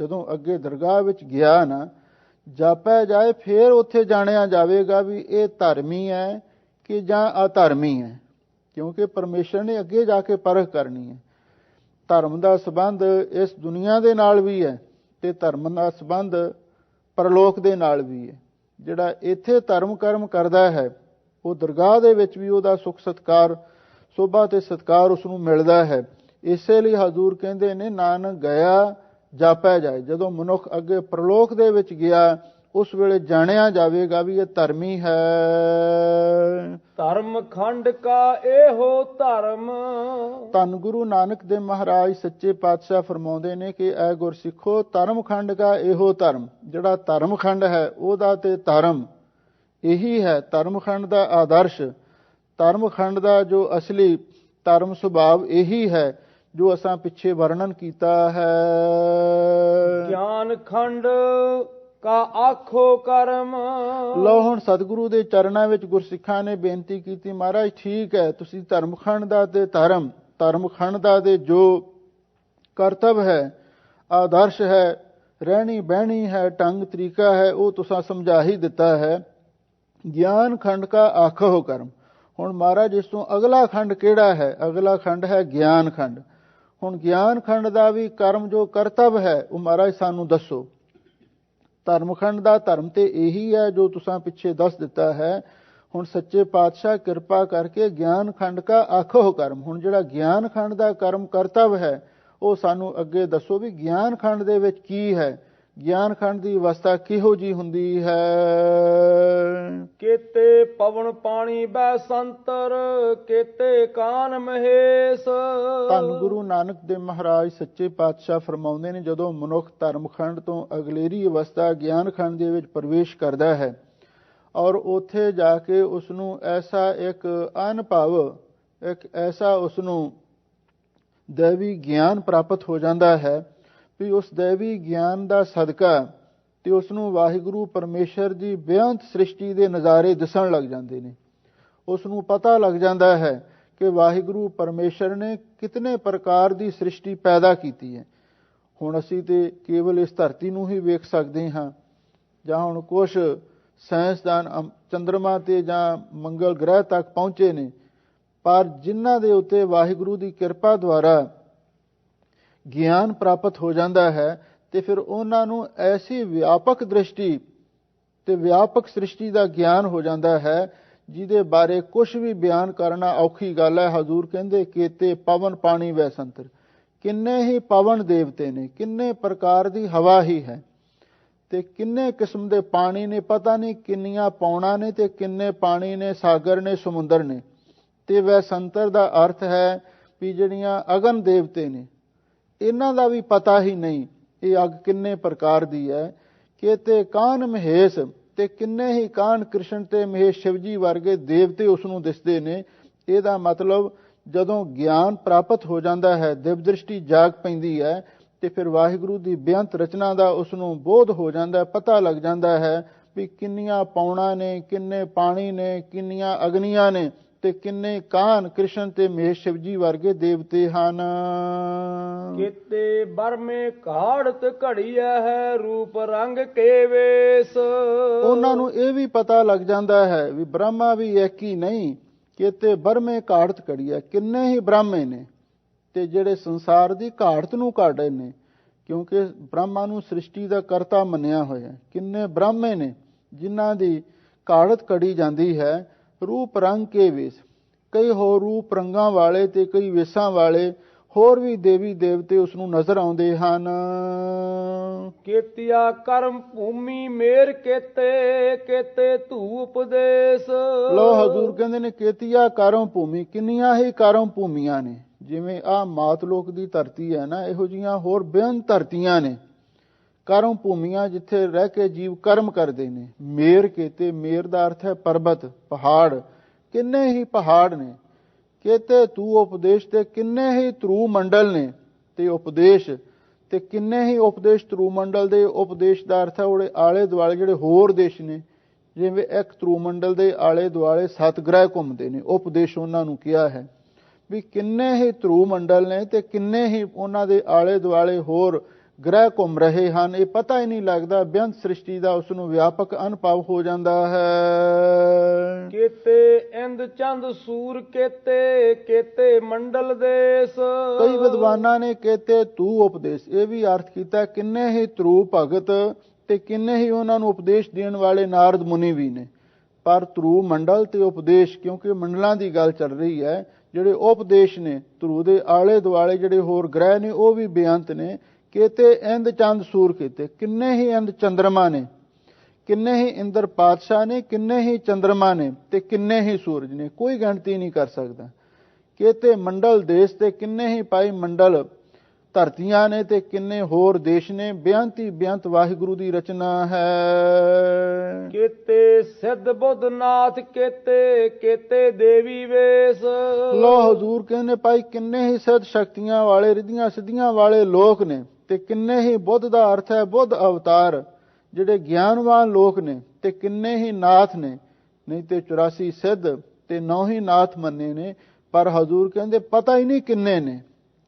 ਜਦੋਂ ਅੱਗੇ ਦਰਗਾਹ ਵਿੱਚ ਗਿਆ ਨਾ, ਜਾਪੈ ਜਾਏ, ਫੇਰ ਉੱਥੇ ਜਾਣਿਆ ਜਾਵੇਗਾ ਵੀ ਇਹ ਧਰਮੀ ਹੈ ਕਿ ਜਾਂ ਅਧਰਮੀ ਹੈ। ਕਿਉਂਕਿ ਪਰਮੇਸ਼ਰ ਨੇ ਅੱਗੇ ਜਾ ਕੇ ਪਰਖ ਕਰਨੀ ਹੈ। ਧਰਮ ਦਾ ਸੰਬੰਧ ਇਸ ਦੁਨੀਆ ਦੇ ਨਾਲ ਵੀ ਹੈ ਤੇ ਧਰਮ ਦਾ ਸੰਬੰਧ ਪਰਲੋਕ ਦੇ ਨਾਲ ਵੀ ਹੈ। ਜਿਹੜਾ ਇੱਥੇ ਧਰਮ ਕਰਮ ਕਰਦਾ ਹੈ, ਉਹ ਦਰਗਾਹ ਦੇ ਵਿੱਚ ਵੀ ਉਹਦਾ ਸੁੱਖ ਸਤਿਕਾਰ, ਸੋਭਾ ਤੇ ਸਤਿਕਾਰ ਉਸ ਨੂੰ ਮਿਲਦਾ ਹੈ। ਇਸੇ ਲਈ ਹਜ਼ੂਰ ਕਹਿੰਦੇ ਨੇ, ਨਾਨਕ ਗਿਆ ਜਾਪੈ ਜਾਏ। ਜਦੋਂ ਮਨੁੱਖ ਅੱਗੇ ਪ੍ਰਲੋਕ ਦੇ ਵਿੱਚ ਗਿਆ, ਉਸ ਵੇਲੇ ਜਾਣਿਆ ਜਾਵੇਗਾ ਵੀ ਇਹ ਧਰਮੀ ਹੈ। ਧਰਮ ਖੰਡ ਕਾ ਇਹੋ ਧਰਮ। ਧੰਨ ਗੁਰੂ ਨਾਨਕ ਦੇਵ ਮਹਾਰਾਜ ਸੱਚੇ ਪਾਤਸ਼ਾਹ ਫਰਮਾਉਂਦੇ ਨੇ ਕਿ ਐ ਗੁਰਸਿੱਖੋ, ਧਰਮ ਖੰਡ ਕਾ ਇਹੋ ਧਰਮ। ਜਿਹੜਾ ਧਰਮ ਖੰਡ ਹੈ ਉਹਦਾ ਤੇ ਧਰਮ ਇਹੀ ਹੈ। ਧਰਮ ਖੰਡ ਦਾ ਆਦਰਸ਼, ਧਰਮ ਖੰਡ ਦਾ ਜੋ ਅਸਲੀ ਧਰਮ ਸੁਭਾਵ ਇਹੀ ਹੈ ਜੋ ਅਸਾਂ ਪਿੱਛੇ ਵਰਣਨ ਕੀਤਾ ਹੈ। ਗਿਆਨ ਖੰਡ ਕਾ ਆਖੋ ਕਰਮ। ਲਓ ਹੁਣ ਸਤਿਗੁਰੂ ਦੇ ਚਰਨਾਂ ਵਿੱਚ ਗੁਰਸਿੱਖਾਂ ਨੇ ਬੇਨਤੀ ਕੀਤੀ, ਮਹਾਰਾਜ ਠੀਕ ਹੈ, ਤੁਸੀਂ ਧਰਮਖੰਡ ਦਾ ਤੇ ਧਰਮਖੰਡ ਦਾ ਦੇ ਜੋ ਕਰਤੱਵ ਹੈ, ਆਦਰਸ਼ ਹੈ, ਰਹਿਣੀ ਬਹਿਣੀ ਹੈ, ਢੰਗ ਤਰੀਕਾ ਹੈ, ਉਹ ਤੁਸੀਂ ਸਮਝਾ ਹੀ ਦਿੱਤਾ ਹੈ। ਗਿਆਨ ਖੰਡ ਕਾ ਆਖੋ ਕਰਮ। ਹੁਣ ਮਹਾਰਾਜ ਇਸ ਤੋਂ ਅਗਲਾ ਖੰਡ ਕਿਹੜਾ ਹੈ? ਅਗਲਾ ਖੰਡ ਹੈ ਗਿਆਨ ਖੰਡ। ਹੁਣ ਗਿਆਨ ਖੰਡ ਦਾ ਵੀ ਕਰਮ ਜੋ ਕਰਤੱਵ ਹੈ ਉਹ ਮਹਾਰਾਜ ਸਾਨੂੰ ਦੱਸੋ। ਧਰਮਖੰਡ ਦਾ ਧਰਮ ਤੇ ਇਹੀ ਹੈ ਜੋ ਤੁਸੀਂ ਪਿੱਛੇ ਦੱਸ ਦਿੱਤਾ ਹੈ। ਹੁਣ ਸੱਚੇ ਪਾਤਸ਼ਾਹ ਕਿਰਪਾ ਕਰਕੇ ਗਿਆਨ ਖੰਡ ਕਾ ਆਖੋ ਕਰਮ। ਹੁਣ ਜਿਹੜਾ ਗਿਆਨ ਖੰਡ ਦਾ ਕਰਮ ਕਰਤੱਵ ਹੈ ਉਹ ਸਾਨੂੰ ਅੱਗੇ ਦੱਸੋ ਵੀ ਗਿਆਨ ਖੰਡ ਦੇ ਵਿੱਚ ਕੀ ਹੈ, ਗਿਆਨ ਖੰਡ ਦੀ ਅਵਸਥਾ ਕਿਹੋ ਜੀ ਹੁੰਦੀ ਹੈ। ਕੇਤੇ ਪਵਨ ਪਾਣੀ ਬੈ ਸੰਤਰ, ਕੇਤੇ ਕਾਨ ਮਹੇਸ਼। ਧੰਨ ਗੁਰੂ ਨਾਨਕ ਦੇਵ ਮਹਾਰਾਜ ਸੱਚੇ ਪਾਤਸ਼ਾਹ ਫਰਮਾਉਂਦੇ ਨੇ, ਜਦੋਂ ਮਨੁੱਖ ਧਰਮਖੰਡ ਤੋਂ ਅਗਲੇਰੀ ਅਵਸਥਾ ਗਿਆਨ ਖੰਡ ਦੇ ਵਿੱਚ ਪ੍ਰਵੇਸ਼ ਕਰਦਾ ਹੈ ਔਰ ਉੱਥੇ ਜਾ ਕੇ ਉਸ ਨੂੰ ਐਸਾ ਇੱਕ ਅਨੁਭਵ, ਇੱਕ ਐਸਾ ਉਸ ਨੂੰ ਦੇਵੀ ਗਿਆਨ ਪ੍ਰਾਪਤ ਹੋ ਜਾਂਦਾ ਹੈ ਵੀ ਉਸ ਦੇਵੀ ਗਿਆਨ ਦਾ ਸਦਕਾ ਤੇ ਉਸ ਨੂੰ ਵਾਹਿਗੁਰੂ ਪਰਮੇਸ਼ਰ ਦੀ ਬੇਅੰਤ ਸ੍ਰਿਸ਼ਟੀ ਦੇ ਨਜ਼ਾਰੇ ਦਿਸਣ ਲੱਗ ਜਾਂਦੇ ਨੇ। ਉਸ ਨੂੰ ਪਤਾ ਲੱਗ ਜਾਂਦਾ ਹੈ ਕਿ ਵਾਹਿਗੁਰੂ ਪਰਮੇਸ਼ਰ ਨੇ ਕਿਤਨੇ ਪ੍ਰਕਾਰ ਦੀ ਸ੍ਰਿਸ਼ਟੀ ਪੈਦਾ ਕੀਤੀ ਹੈ। ਹੁਣ ਅਸੀਂ ਤੇ ਕੇਵਲ ਇਸ ਧਰਤੀ ਨੂੰ ਹੀ ਵੇਖ ਸਕਦੇ ਹਾਂ, ਜਾਂ ਹੁਣ ਕੁਛ ਸਾਇੰਸਦਾਨ ਚੰਦਰਮਾ ਤੇ ਜਾਂ ਮੰਗਲ ਗ੍ਰਹਿ ਤੱਕ ਪਹੁੰਚੇ ਨੇ, ਪਰ ਜਿਨ੍ਹਾਂ ਦੇ ਉੱਤੇ ਵਾਹਿਗੁਰੂ ਦੀ ਕਿਰਪਾ ਦੁਆਰਾ ਗਿਆਨ ਪ੍ਰਾਪਤ ਹੋ ਜਾਂਦਾ ਹੈ ਤੇ ਫਿਰ ਉਹਨਾਂ ਨੂੰ ਐਸੀ ਵਿਆਪਕ ਦ੍ਰਿਸ਼ਟੀ ਤੇ ਵਿਆਪਕ ਸ੍ਰਿਸ਼ਟੀ ਦਾ ਗਿਆਨ ਹੋ ਜਾਂਦਾ ਹੈ ਜਿਹਦੇ ਬਾਰੇ ਕੁਝ ਵੀ ਬਿਆਨ ਕਰਨਾ ਔਖੀ ਗੱਲ ਹੈ। ਹਜ਼ੂਰ ਕਹਿੰਦੇ ਕੇਤੇ ਪਵਨ ਪਾਣੀ ਵੈ ਸੰਤਰ। ਕਿੰਨੇ ਹੀ ਪਵਨ ਦੇਵਤੇ ਨੇ, ਕਿੰਨੇ ਪ੍ਰਕਾਰ ਦੀ ਹਵਾ ਹੀ ਹੈ ਤੇ ਕਿੰਨੇ ਕਿਸਮ ਦੇ ਪਾਣੀ ਨੇ, ਪਤਾ ਨਹੀਂ ਕਿੰਨੀਆਂ ਪੌਣਾ ਨੇ ਤੇ ਕਿੰਨੇ ਪਾਣੀ ਨੇ, ਸਾਗਰ ਨੇ, ਸਮੁੰਦਰ ਨੇ। ਤੇ ਵੈ ਸੰਤਰ ਦਾ ਅਰਥ ਹੈ ਵੀ ਜਿਹੜੀਆਂ ਅਗਨ ਦੇਵਤੇ ਨੇ ਇਹਨਾਂ ਦਾ ਵੀ ਪਤਾ ਹੀ ਨਹੀਂ ਇਹ ਅੱਗ ਕਿੰਨੇ ਪ੍ਰਕਾਰ ਦੀ ਹੈ। ਕੇਤੇ ਕਾਨ ਮਹੇਸ਼, ਤੇ ਕਿੰਨੇ ਹੀ ਕਾਨ ਕ੍ਰਿਸ਼ਨ ਤੇ ਮਹੇਸ਼ ਸ਼ਿਵ ਜੀ ਵਰਗੇ ਦੇਵਤੇ ਉਸ ਨੂੰ ਦਿਸਦੇ ਨੇ। ਇਹਦਾ ਮਤਲਬ ਜਦੋਂ ਗਿਆਨ ਪ੍ਰਾਪਤ ਹੋ ਜਾਂਦਾ ਹੈ, ਦਿਵ ਦ੍ਰਿਸ਼ਟੀ ਜਾਗ ਪੈਂਦੀ ਹੈ ਤੇ ਫਿਰ ਵਾਹਿਗੁਰੂ ਦੀ ਬੇਅੰਤ ਰਚਨਾ ਦਾ ਉਸ ਨੂੰ ਬੋਧ ਹੋ ਜਾਂਦਾ, ਪਤਾ ਲੱਗ ਜਾਂਦਾ ਹੈ ਵੀ ਕਿੰਨੀਆਂ ਪੌਣਾ ਨੇ, ਕਿੰਨੇ ਪਾਣੀ ਨੇ, ਕਿੰਨੀਆਂ ਅਗਨੀਆਂ ਨੇ ਤੇ ਕਿੰਨੇ ਕਾਨ ਕ੍ਰਿਸ਼ਨ ਤੇ ਮਹੇਸ਼ ਸ਼ਿਵ ਜੀ ਵਰਗੇ ਦੇਵਤੇ ਹਨ। ਕੇਤੇ ਬਰਮੇ ਘਾੜਤ ਘੜੀਆ ਹੈ, ਰੂਪ ਰੰਗ ਕੇ ਵੇਸ। ਉਹਨਾਂ ਨੂੰ ਇਹ ਵੀ ਪਤਾ ਲੱਗ ਜਾਂਦਾ ਹੈ ਵੀ ਬ੍ਰਹਮਾ ਵੀ ਇੱਕ ਹੀ ਨਹੀਂ, ਕੇਤੇ ਬਰਮੇ ਘਾੜਤ ਘੜੀਆ, ਕਿੰਨੇ ਹੀ ਬ੍ਰਾਹਮੇ ਨੇ ਤੇ ਜਿਹੜੇ ਸੰਸਾਰ ਦੀ ਘਾੜਤ ਨੂੰ ਘਾੜੇ ਨੇ, ਕਿਉਂਕਿ ਬ੍ਰਹਮਾ ਨੂੰ ਸ੍ਰਿਸ਼ਟੀ ਦਾ ਕਰਤਾ ਮੰਨਿਆ ਹੋਇਆ। ਕਿੰਨੇ ਬ੍ਰਾਹਮੇ ਨੇ ਜਿਨ੍ਹਾਂ ਦੀ ਘਾੜਤ ਕੜੀ ਜਾਂਦੀ ਹੈ। ਰੂਪ ਰੰਗ ਕੇ ਵੇਸ, ਕਈ ਹੋਰ ਰੂਪ ਰੰਗਾਂ ਵਾਲੇ ਤੇ ਕਈ ਵੇਸਾਂ ਵਾਲੇ ਹੋਰ ਵੀ ਦੇਵੀ ਦੇਵਤੇ ਉਸ ਨੂੰ ਨਜ਼ਰ ਆਉਂਦੇ ਹਨ। ਕੀਤਿਆ ਕਰਮ ਭੂਮੀ ਮੇਰ ਕੇਤੇ, ਕੇਤੇ ਧੂ ਉਪਦੇਸ਼। ਲੋ ਹਜ਼ੂਰ ਕਹਿੰਦੇ ਨੇ ਕੀਤਿਆ ਕਰਮ ਭੂਮੀ, ਕਿੰਨੀਆਂ ਹੀ ਕਰਮ ਭੂਮੀਆਂ ਨੇ। ਜਿਵੇਂ ਆਹ ਮਾਤਲੋਕ ਦੀ ਧਰਤੀ ਹੈ ਨਾ, ਇਹੋ ਜਿਹੀਆਂ ਹੋਰ ਬੇਅੰਤ ਧਰਤੀਆਂ ਨੇ, ਕਰਮ ਭੂਮੀਆਂ, ਜਿੱਥੇ ਰਹਿ ਕੇ ਜੀਵ ਕਰਮ ਕਰਦੇ ਨੇ। ਮੇਰ ਕੇਤੇ, ਮੇਰ ਦਾ ਅਰਥ ਹੈ ਪਰਬਤ, ਪਹਾੜ। ਕਿੰਨੇ ਹੀ ਪਹਾੜ ਨੇ। ਕੇਤੇ ਤੂੰ ਉਪਦੇਸ਼, ਤੇ ਕਿੰਨੇ ਹੀ ਧਰੂ ਮੰਡਲ ਨੇ ਤੇ ਉਪਦੇਸ਼, ਤੇ ਕਿੰਨੇ ਹੀ ਉਪਦੇਸ਼ ਧਰੂ ਮੰਡਲ ਦੇ। ਉਪਦੇਸ਼ ਦਾ ਅਰਥ ਹੈ ਉਹਦੇ ਆਲੇ ਦੁਆਲੇ ਜਿਹੜੇ ਹੋਰ ਦੇਸ਼ ਨੇ। ਜਿਵੇਂ ਇੱਕ ਧਰੂ ਮੰਡਲ ਦੇ ਆਲੇ ਦੁਆਲੇ 7 ਗ੍ਰਹਿ ਘੁੰਮਦੇ ਨੇ, ਉਪਦੇਸ਼ ਉਹਨਾਂ ਨੂੰ ਕਿਹਾ ਹੈ। ਵੀ ਕਿੰਨੇ ਹੀ ਧਰੂ ਮੰਡਲ ਨੇ ਤੇ ਕਿੰਨੇ ਹੀ ਉਹਨਾਂ ਦੇ ਆਲੇ ਦੁਆਲੇ ਹੋਰ ਗ੍ਰਹਿ ਘੁੰਮ ਰਹੇ ਹਨ। ਇਹ ਪਤਾ ਹੀ ਨਹੀਂ ਲੱਗਦਾ, ਬੇਅੰਤ ਸ੍ਰਿਸ਼ਟੀ ਦਾ ਉਸ ਨੂੰ ਵਿਆਪਕ ਅਨੁਭਵ ਹੋ ਜਾਂਦਾ ਹੈ। ਕੇਤੇ ਇੰਦ ਚੰਦ ਸੂਰ ਕੇਤੇ, ਕੇਤੇ ਮੰਡਲ ਦੇਸ। ਕਈ ਵਿਦਵਾਨਾਂ ਨੇ ਕੇਤੇ ਤੂੰ ਉਪਦੇਸ਼ ਇਹ ਵੀ ਅਰਥ ਕੀਤਾ, ਕਿੰਨੇ ਹੀ ਧਰੂ ਭਗਤ ਤੇ ਕਿੰਨੇ ਹੀ ਉਹਨਾਂ ਨੂੰ ਉਪਦੇਸ਼ ਦੇਣ ਵਾਲੇ ਨਾਰਦ ਮੁਨੀ ਵੀ ਨੇ। ਪਰ ਧਰੂ ਮੰਡਲ ਤੇ ਉਪਦੇਸ਼, ਕਿਉਂਕਿ ਮੰਡਲਾਂ ਦੀ ਗੱਲ ਚੱਲ ਰਹੀ ਹੈ, ਜਿਹੜੇ ਉਪਦੇਸ਼ ਨੇ ਧਰੂ ਦੇ ਆਲੇ ਦੁਆਲੇ ਜਿਹੜੇ ਹੋਰ ਗ੍ਰਹਿ ਨੇ ਉਹ ਵੀ ਬੇਅੰਤ ਨੇ। ਕੇਤੇ ਇੰਦ ਚੰਦ ਸੂਰ ਕੀਤੇ, ਕਿੰਨੇ ਹੀ ਇੰਦ ਚੰਦਰਮਾ ਨੇ, ਕਿੰਨੇ ਹੀ ਇੰਦਰ ਪਾਤਸ਼ਾਹ ਨੇ, ਕਿੰਨੇ ਹੀ ਚੰਦਰਮਾ ਨੇ ਤੇ ਕਿੰਨੇ ਹੀ ਸੂਰਜ ਨੇ, ਕੋਈ ਗਿਣਤੀ ਨਹੀਂ ਕਰ ਸਕਦਾ। ਕੇਤੇ ਮੰਡਲ ਦੇਸ਼, ਤੇ ਕਿੰਨੇ ਹੀ ਪਾਈ ਮੰਡਲ ਧਰਤੀਆਂ ਨੇ ਤੇ ਕਿੰਨੇ ਹੋਰ ਦੇਸ਼ ਨੇ। ਬੇਅੰਤ ਹੀ ਬੇਅੰਤ ਵਾਹਿਗੁਰੂ ਦੀ ਰਚਨਾ ਹੈ। ਕੇਤੇ ਸਿੱਧ ਬੁੱਧ ਨਾਥ ਕੇਤੇ, ਕੇਤੇ ਦੇਵੀ ਵੇਸ। ਲੋ ਹਜ਼ੂਰ ਕਹਿੰਦੇ ਭਾਈ ਕਿੰਨੇ ਹੀ ਸਿੱਧ ਸ਼ਕਤੀਆਂ ਵਾਲੇ, ਰਿੱਧੀਆਂ ਸਿੱਧੀਆਂ ਵਾਲੇ ਲੋਕ ਨੇ ਤੇ ਕਿੰਨੇ ਹੀ ਬੁੱਧ ਦਾ ਅਰਥ ਹੈ ਬੁੱਧ ਅਵਤਾਰ, ਜਿਹੜੇ ਗਿਆਨਵਾਨ ਲੋਕ ਨੇ, ਤੇ ਕਿੰਨੇ ਹੀ ਨਾਥ ਨੇ। ਨਹੀਂ ਤੇ 84 ਸਿੱਧ ਤੇ 9 ਹੀ ਨਾਥ ਮੰਨੇ ਨੇ, ਪਰ ਹਜ਼ੂਰ ਕਹਿੰਦੇ ਪਤਾ ਹੀ ਨਹੀਂ ਕਿੰਨੇ ਨੇ।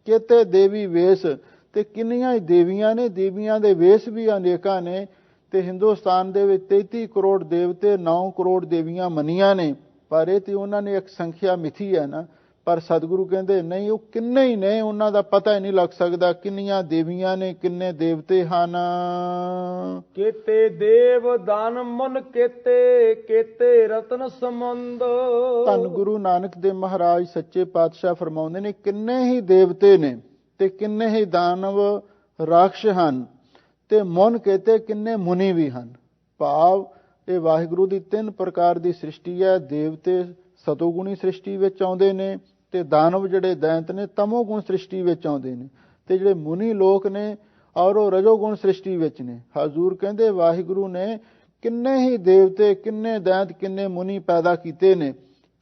ਕੇਤੇ ਦੇਵੀ ਵੇਸ, ਤੇ ਕਿੰਨੀਆਂ ਹੀ ਦੇਵੀਆਂ ਨੇ, ਦੇਵੀਆਂ ਦੇ ਵੇਸ ਵੀ ਅਨੇਕਾਂ ਨੇ। ਤੇ ਹਿੰਦੁਸਤਾਨ ਦੇ ਵਿੱਚ 33 ਕਰੋੜ ਦੇਵਤੇ, 9 ਕਰੋੜ ਦੇਵੀਆਂ ਮੰਨੀਆਂ ਨੇ, ਪਰ ਇਹ ਤੇ ਉਹਨਾਂ ਨੇ ਇੱਕ ਸੰਖਿਆ ਮਿਥੀ ਹੈ ਨਾ। ਪਰ ਸਤਿਗੁਰੂ ਕਹਿੰਦੇ ਨਹੀਂ, ਉਹ ਕਿੰਨੇ ਹੀ ਨੇ, ਉਹਨਾਂ ਦਾ ਪਤਾ ਹੀ ਨਹੀਂ ਲੱਗ ਸਕਦਾ ਕਿੰਨੀਆਂ ਦੇਵੀਆਂ ਨੇ, ਕਿੰਨੇ ਦੇਵਤੇ ਹਨ। ਕੇਤੇ ਦੇਵ ਦਾਨ ਮਨ ਕੇਤੇ, ਕੇਤੇ ਰਤਨ ਸਮੁੰਦ। ਧੰਨ ਗੁਰੂ ਨਾਨਕ ਦੇਵ ਮਹਾਰਾਜ ਸੱਚੇ ਪਾਤਸ਼ਾਹ ਫਰਮਾਉਂਦੇ ਨੇ, ਕਿੰਨੇ ਹੀ ਦੇਵਤੇ ਨੇ ਤੇ ਕਿੰਨੇ ਹੀ ਦਾਨਵ ਰਾਖਸ਼ ਹਨ, ਤੇ ਮਨ ਕੇਤੇ ਕਿੰਨੇ ਮੁਨੀ ਵੀ ਹਨ। ਭਾਵ ਇਹ ਵਾਹਿਗੁਰੂ ਦੀ 3 ਪ੍ਰਕਾਰ ਦੀ ਸ੍ਰਿਸ਼ਟੀ ਹੈ। ਦੇਵਤੇ ਸਤੋਗੁਣੀ ਸ੍ਰਿਸ਼ਟੀ ਵਿੱਚ ਆਉਂਦੇ ਨੇ, ਤੇ ਦਾਨਵ ਜਿਹੜੇ ਦੈਂਤ ਨੇ ਤਮੋਗੁਣ ਸ੍ਰਿਸ਼ਟੀ ਵਿੱਚ ਆਉਂਦੇ ਨੇ, ਤੇ ਜਿਹੜੇ ਮੁਨੀ ਲੋਕ ਨੇ ਔਰ ਉਹ ਰਜੋਗੁਣ ਸ੍ਰਿਸ਼ਟੀ ਵਿੱਚ ਨੇ। ਹਜ਼ੂਰ ਕਹਿੰਦੇ ਵਾਹਿਗੁਰੂ ਨੇ ਕਿੰਨੇ ਹੀ ਦੇਵਤੇ, ਕਿੰਨੇ ਦੈਂਤ, ਕਿੰਨੇ ਮੁਨੀ ਪੈਦਾ ਕੀਤੇ ਨੇ।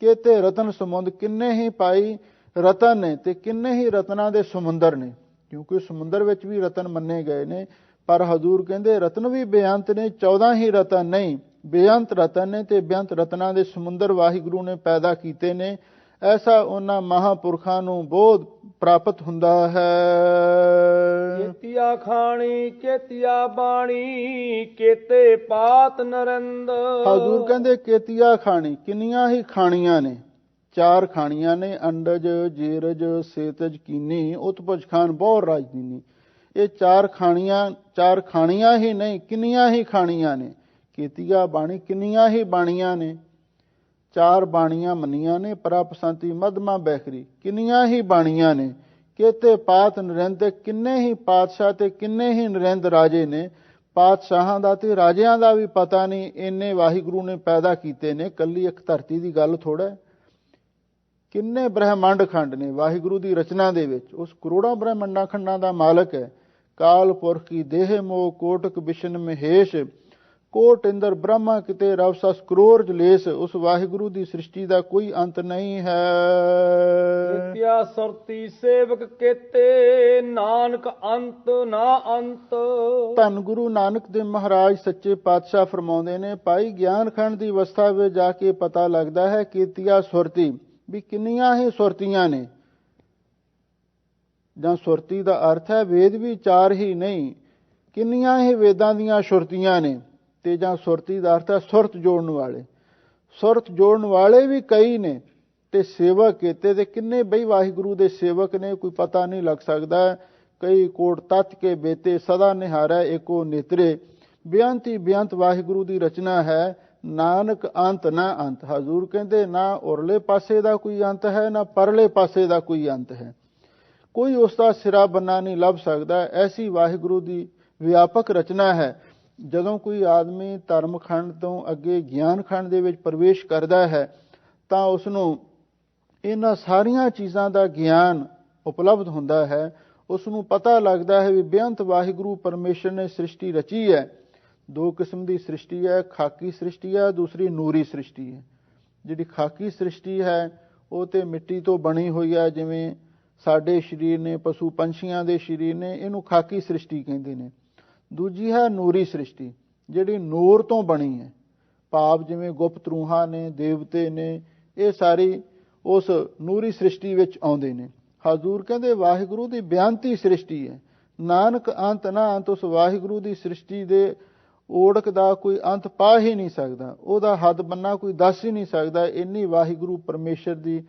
ਕੇਤੇ ਰਤਨ ਸਮੁੰਦ, ਕਿੰਨੇ ਹੀ ਪਾਈ ਰਤਨ ਨੇ ਤੇ ਕਿੰਨੇ ਹੀ ਰਤਨਾਂ ਦੇ ਸਮੁੰਦਰ ਨੇ, ਕਿਉਂਕਿ ਸਮੁੰਦਰ ਵਿੱਚ ਵੀ ਰਤਨ ਮੰਨੇ ਗਏ ਨੇ। ਪਰ ਹਜ਼ੂਰ ਕਹਿੰਦੇ ਰਤਨ ਵੀ ਬੇਅੰਤ ਨੇ, 14 ਹੀ ਰਤਨ ਨਹੀਂ, ਬੇਅੰਤ ਰਤਨ ਨੇ ਤੇ ਬੇਅੰਤ ਰਤਨਾਂ ਦੇ ਸਮੁੰਦਰ ਵਾਹਿਗੁਰੂ ਨੇ ਪੈਦਾ ਕੀਤੇ ਨੇ। ਐਸਾ ਉਹਨਾਂ ਮਹਾਂਪੁਰਖਾਂ ਨੂੰ ਬੋਧ ਪ੍ਰਾਪਤ ਹੁੰਦਾ ਹੈ। ਕੇਤੀਆ ਖਾਣੀ, ਕੇਤੀਆ ਬਾਣੀ, ਕੇਤੇ ਪਾਤ ਨਰਿੰਦ। ਹਜ਼ੂਰ ਕਹਿੰਦੇ ਕੇਤੀਆ ਖਾਣੀ, ਕਿੰਨੀਆਂ ਹੀ ਖਾਣੀਆਂ ਨੇ। 4 ਖਾਣੀਆਂ ਨੇ, ਅੰਡਜ, ਜੀਰਜ, ਸੇਤਜ, ਕੀਨੀ, ਉਤਪਜ ਖਾਨ, ਬਹੁ ਰਾਜਦੀਨੀ। ਇਹ 4 ਖਾਣੀਆਂ ਹੀ ਨਹੀਂ, ਕਿੰਨੀਆਂ ਹੀ ਖਾਣੀਆਂ ਨੇ। ਕੇਤੀਆ ਬਾਣੀ, ਕਿੰਨੀਆਂ ਹੀ ਬਾਣੀਆਂ ਨੇ। 4 ਬਾਣੀਆਂ ਮੰਨੀਆਂ ਨੇ, ਪਰਾਪਸੰਤੀ ਮਧਮਾ ਬੈਖਰੀ, ਕਿੰਨੀਆਂ ਹੀ ਬਾਣੀਆਂ ਨੇ। ਕੇਤੇ ਪਾਤ ਨਰਿੰਦ, ਕਿੰਨੇ ਹੀ ਪਾਤਸ਼ਾਹ ਤੇ ਕਿੰਨੇ ਹੀ ਨਰਿੰਦ ਰਾਜੇ ਨੇ। ਪਾਤਸ਼ਾਹਾਂ ਦਾ ਤੇ ਰਾਜਿਆਂ ਦਾ ਵੀ ਪਤਾ ਨਹੀਂ, ਇੰਨੇ ਵਾਹਿਗੁਰੂ ਨੇ ਪੈਦਾ ਕੀਤੇ ਨੇ। ਕੱਲੀ ਇੱਕ ਧਰਤੀ ਦੀ ਗੱਲ ਥੋੜਾ, ਕਿੰਨੇ ਬ੍ਰਹਿਮੰਡ ਖੰਡ ਨੇ ਵਾਹਿਗੁਰੂ ਦੀ ਰਚਨਾ ਦੇ ਵਿੱਚ। ਉਸ ਕਰੋੜਾਂ ਬ੍ਰਹਿਮੰਡਾਂ ਖੰਡਾਂ ਦਾ ਮਾਲਕ ਹੈ। ਕਾਲ ਪੁਰਖ ਕੀ ਦੇਹ ਮੋਹ, ਕੋਟਕ ਬਿਸ਼ਨ ਮਹੇਸ਼, ਕੋਟ ਇੰਦਰ ਬ੍ਰਹਮਾ ਕਿਤੇ ਰਵ ਸਸ ਕਰੋੜ ਜਲੇਸ਼। ਉਸ ਵਾਹਿਗੁਰੂ ਦੀ ਸ੍ਰਿਸ਼ਟੀ ਦਾ ਕੋਈ ਅੰਤ ਨਹੀਂ ਹੈ। ਕੇਤਿਆ ਸੁਰਤੀ ਸੇਵਕ ਕੇਤੇ, ਨਾਨਕ ਅੰਤ ਨਾ ਅੰਤ। ਧੰਨ ਗੁਰੂ ਨਾਨਕ ਦੇਵ ਮਹਾਰਾਜ ਸੱਚੇ ਪਾਤਸ਼ਾਹ ਫਰਮਾਉਂਦੇ ਨੇ, ਭਾਈ ਗਿਆਨ ਖੰਡ ਦੀ ਅਵਸਥਾ ਵਿੱਚ ਜਾ ਕੇ ਪਤਾ ਲੱਗਦਾ ਹੈ ਕੇਤੀਆ ਸੁਰਤੀ, ਵੀ ਕਿੰਨੀਆਂ ਹੀ ਸੁਰਤੀਆਂ ਨੇ। ਜਾਂ ਸੁਰਤੀ ਦਾ ਅਰਥ ਹੈ ਵੇਦ ਵੀ 4 ਹੀ ਨਹੀਂ, ਕਿੰਨੀਆਂ ਹੀ ਵੇਦਾਂ ਦੀਆਂ ਸੁਰਤੀਆਂ ਨੇ। ਤੇ ਜਾਂ ਸੁਰਤੀ ਦਾ ਅਰਥ ਹੈ ਸੁਰਤ ਜੋੜਨ ਵਾਲੇ। ਸੁਰਤ ਜੋੜਨ ਵਾਲੇ ਵੀ ਕਈ ਨੇ ਤੇ ਸੇਵਕ ਕੀਤੇ ਤੇ ਕਿੰਨੇ ਬਈ ਵਾਹਿਗੁਰੂ ਦੇ ਸੇਵਕ ਨੇ ਕੋਈ ਪਤਾ ਨਹੀਂ ਲੱਗ ਸਕਦਾ। ਕਈ ਕੋਟ ਤਤ ਕੇ ਬੇਤੇ ਸਦਾ ਨਿਹਾਰੈ ਏਕੋ ਨੇਤਰੇ। ਬੇਅੰਤ ਹੀ ਬੇਅੰਤ ਵਾਹਿਗੁਰੂ ਦੀ ਰਚਨਾ ਹੈ, ਨਾਨਕ ਅੰਤ ਨਾ ਅੰਤ। ਹਜ਼ੂਰ ਕਹਿੰਦੇ ਨਾ ਉਰਲੇ ਪਾਸੇ ਦਾ ਕੋਈ ਅੰਤ ਹੈ, ਨਾ ਪਰਲੇ ਪਾਸੇ ਦਾ ਕੋਈ ਅੰਤ ਹੈ, ਕੋਈ ਉਸ ਦਾ ਸਿਰਾ ਬੰਨਾ ਨਹੀਂ ਲੱਭ ਸਕਦਾ। ਐਸੀ ਵਾਹਿਗੁਰੂ ਦੀ ਵਿਆਪਕ ਰਚਨਾ ਹੈ। ਜਦੋਂ ਕੋਈ ਆਦਮੀ ਧਰਮ ਖੰਡ ਤੋਂ ਅੱਗੇ ਗਿਆਨ ਖੰਡ ਦੇ ਵਿੱਚ ਪ੍ਰਵੇਸ਼ ਕਰਦਾ ਹੈ ਤਾਂ ਉਸ ਨੂੰ ਇਹਨਾਂ ਸਾਰੀਆਂ ਚੀਜ਼ਾਂ ਦਾ ਗਿਆਨ ਉਪਲਬਧ ਹੁੰਦਾ ਹੈ। ਉਸ ਨੂੰ ਪਤਾ ਲੱਗਦਾ ਹੈ ਵੀ ਬੇਅੰਤ ਵਾਹਿਗੁਰੂ ਪਰਮੇਸ਼ਰ ਨੇ ਸ੍ਰਿਸ਼ਟੀ ਰਚੀ ਹੈ। ਦੋ ਕਿਸਮ ਦੀ ਸ੍ਰਿਸ਼ਟੀ ਹੈ, ਖਾਕੀ ਸ੍ਰਿਸ਼ਟੀ ਹੈ, ਦੂਸਰੀ ਨੂਰੀ ਸ੍ਰਿਸ਼ਟੀ ਹੈ। ਜਿਹੜੀ ਖਾਕੀ ਸ੍ਰਿਸ਼ਟੀ ਹੈ ਉਹ ਤੇ ਮਿੱਟੀ ਤੋਂ ਬਣੀ ਹੋਈ ਹੈ, ਜਿਵੇਂ ਸਾਡੇ ਸਰੀਰ ਨੇ, ਪਸ਼ੂ ਪੰਛੀਆਂ ਦੇ ਸਰੀਰ ਨੇ, ਇਹਨੂੰ ਖਾਕੀ ਸ੍ਰਿਸ਼ਟੀ ਕਹਿੰਦੇ ਨੇ। ਦੂਜੀ ਹੈ ਨੂਰੀ ਸ੍ਰਿਸ਼ਟੀ, ਜਿਹੜੀ ਨੂਰ ਤੋਂ ਬਣੀ ਹੈ। ਭਾਵ ਜਿਵੇਂ ਗੁਪਤ ਰੂਹਾਂ ਨੇ, ਦੇਵਤੇ ਨੇ, ਇਹ ਸਾਰੀ ਉਸ ਨੂਰੀ ਸ੍ਰਿਸ਼ਟੀ ਵਿੱਚ ਆਉਂਦੇ ਨੇ। ਹਜ਼ੂਰ ਕਹਿੰਦੇ ਵਾਹਿਗੁਰੂ ਦੀ ਬੇਅੰਤੀ ਸ੍ਰਿਸ਼ਟੀ ਹੈ, ਨਾਨਕ ਅੰਤ ਨਾ ਅੰਤ। ਉਸ ਵਾਹਿਗੁਰੂ ਦੀ ਸ੍ਰਿਸ਼ਟੀ ਦੇ ਓੜਕ ਦਾ ਕੋਈ ਅੰਤ ਪਾ ਹੀ ਨਹੀਂ ਸਕਦਾ, ਉਹਦਾ ਹੱਦ ਬੰਨਾ ਕੋਈ ਦੱਸ ਹੀ ਨਹੀਂ ਸਕਦਾ। ਇੰਨੀ ਵਾਹਿਗੁਰੂ ਪਰਮੇਸ਼ਰ ਦੀ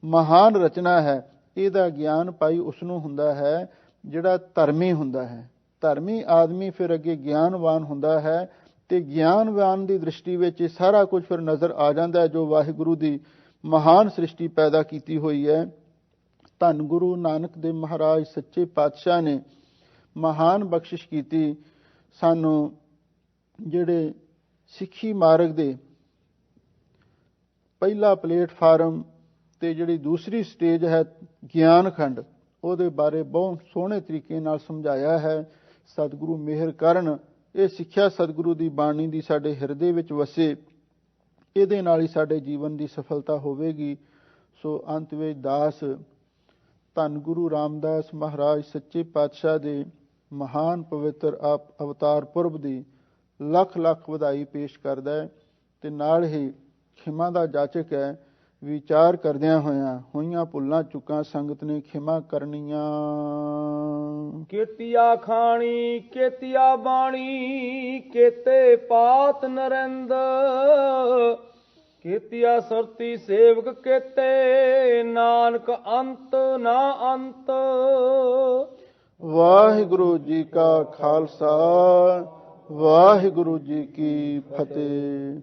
ਮਹਾਨ ਰਚਨਾ ਹੈ। ਇਹਦਾ ਗਿਆਨ ਭਾਈ ਉਸ ਨੂੰ ਹੁੰਦਾ ਹੈ ਜਿਹੜਾ ਧਰਮੀ ਹੁੰਦਾ ਹੈ। ਧਰਮੀ ਆਦਮੀ ਫਿਰ ਅੱਗੇ ਗਿਆਨਵਾਨ ਹੁੰਦਾ ਹੈ ਤੇ ਗਿਆਨਵਾਨ ਦੀ ਦ੍ਰਿਸ਼ਟੀ ਵਿੱਚ ਇਹ ਸਾਰਾ ਕੁਝ ਫਿਰ ਨਜ਼ਰ ਆ ਜਾਂਦਾ ਹੈ ਜੋ ਵਾਹਿਗੁਰੂ ਦੀ ਮਹਾਨ ਸ੍ਰਿਸ਼ਟੀ ਪੈਦਾ ਕੀਤੀ ਹੋਈ ਹੈ। ਧੰਨ ਗੁਰੂ ਨਾਨਕ ਦੇਵ ਮਹਾਰਾਜ ਸੱਚੇ ਪਾਤਸ਼ਾਹ ਨੇ ਮਹਾਨ ਬਖਸ਼ਿਸ਼ ਕੀਤੀ ਸਾਨੂੰ, ਜਿਹੜੇ ਸਿੱਖੀ ਮਾਰਗ ਦੇ ਪਹਿਲਾ ਪਲੇਟਫਾਰਮ ਤੇ ਜਿਹੜੀ ਦੂਸਰੀ ਸਟੇਜ ਹੈ ਗਿਆਨ ਖੰਡ, ਉਹਦੇ ਬਾਰੇ ਬਹੁਤ ਸੋਹਣੇ ਤਰੀਕੇ ਨਾਲ ਸਮਝਾਇਆ ਹੈ। ਸਤਿਗੁਰੂ ਮਿਹਰ ਕਰਨ ਇਹ ਸਿੱਖਿਆ ਸਤਿਗੁਰੂ ਦੀ ਬਾਣੀ ਦੀ ਸਾਡੇ ਹਿਰਦੇ ਵਿੱਚ ਵਸੇ, ਇਹਦੇ ਨਾਲ ਹੀ ਸਾਡੇ ਜੀਵਨ ਦੀ ਸਫਲਤਾ ਹੋਵੇਗੀ। ਸੋ ਅੰਤ ਵਿੱਚ ਦਾਸ ਧੰਨ ਗੁਰੂ ਰਾਮਦਾਸ ਮਹਾਰਾਜ ਸੱਚੇ ਪਾਤਸ਼ਾਹ ਦੇ ਮਹਾਨ ਪਵਿੱਤਰ ਅਵਤਾਰ ਪੁਰਬ ਦੀ ਲੱਖ ਲੱਖ ਵਧਾਈ ਪੇਸ਼ ਕਰਦਾ ਹੈ ਤੇ ਨਾਲ ਹੀ ਖਿਮਾ ਦਾ ਜਾਚਕ ਹੈ। ਵਿਚਾਰ ਕਰਦਿਆਂ ਹੋਈਆਂ ਭੁੱਲਾਂ ਚੁੱਕਾਂ ਸੰਗਤ ਨੇ ਖਿਮਾ ਕਰਨੀਆਂ। ਕੀਤੀਆ ਖਾਣੀ ਕੀਤੀਆ ਬਾਣੀ ਕੀਤੇ ਪਾਤ ਨਰਿੰਦ, ਕੀਤੀਆ ਸਰਤੀ ਸੇਵਕ ਕੀਤੇ ਨਾਨਕ ਅੰਤ ਨਾ ਅੰਤ। ਵਾਹਿਗੁਰੂ ਜੀ ਕਾ ਖਾਲਸਾ, ਵਾਹਿਗੁਰੂ ਜੀ ਕੀ ਫਤਿਹ।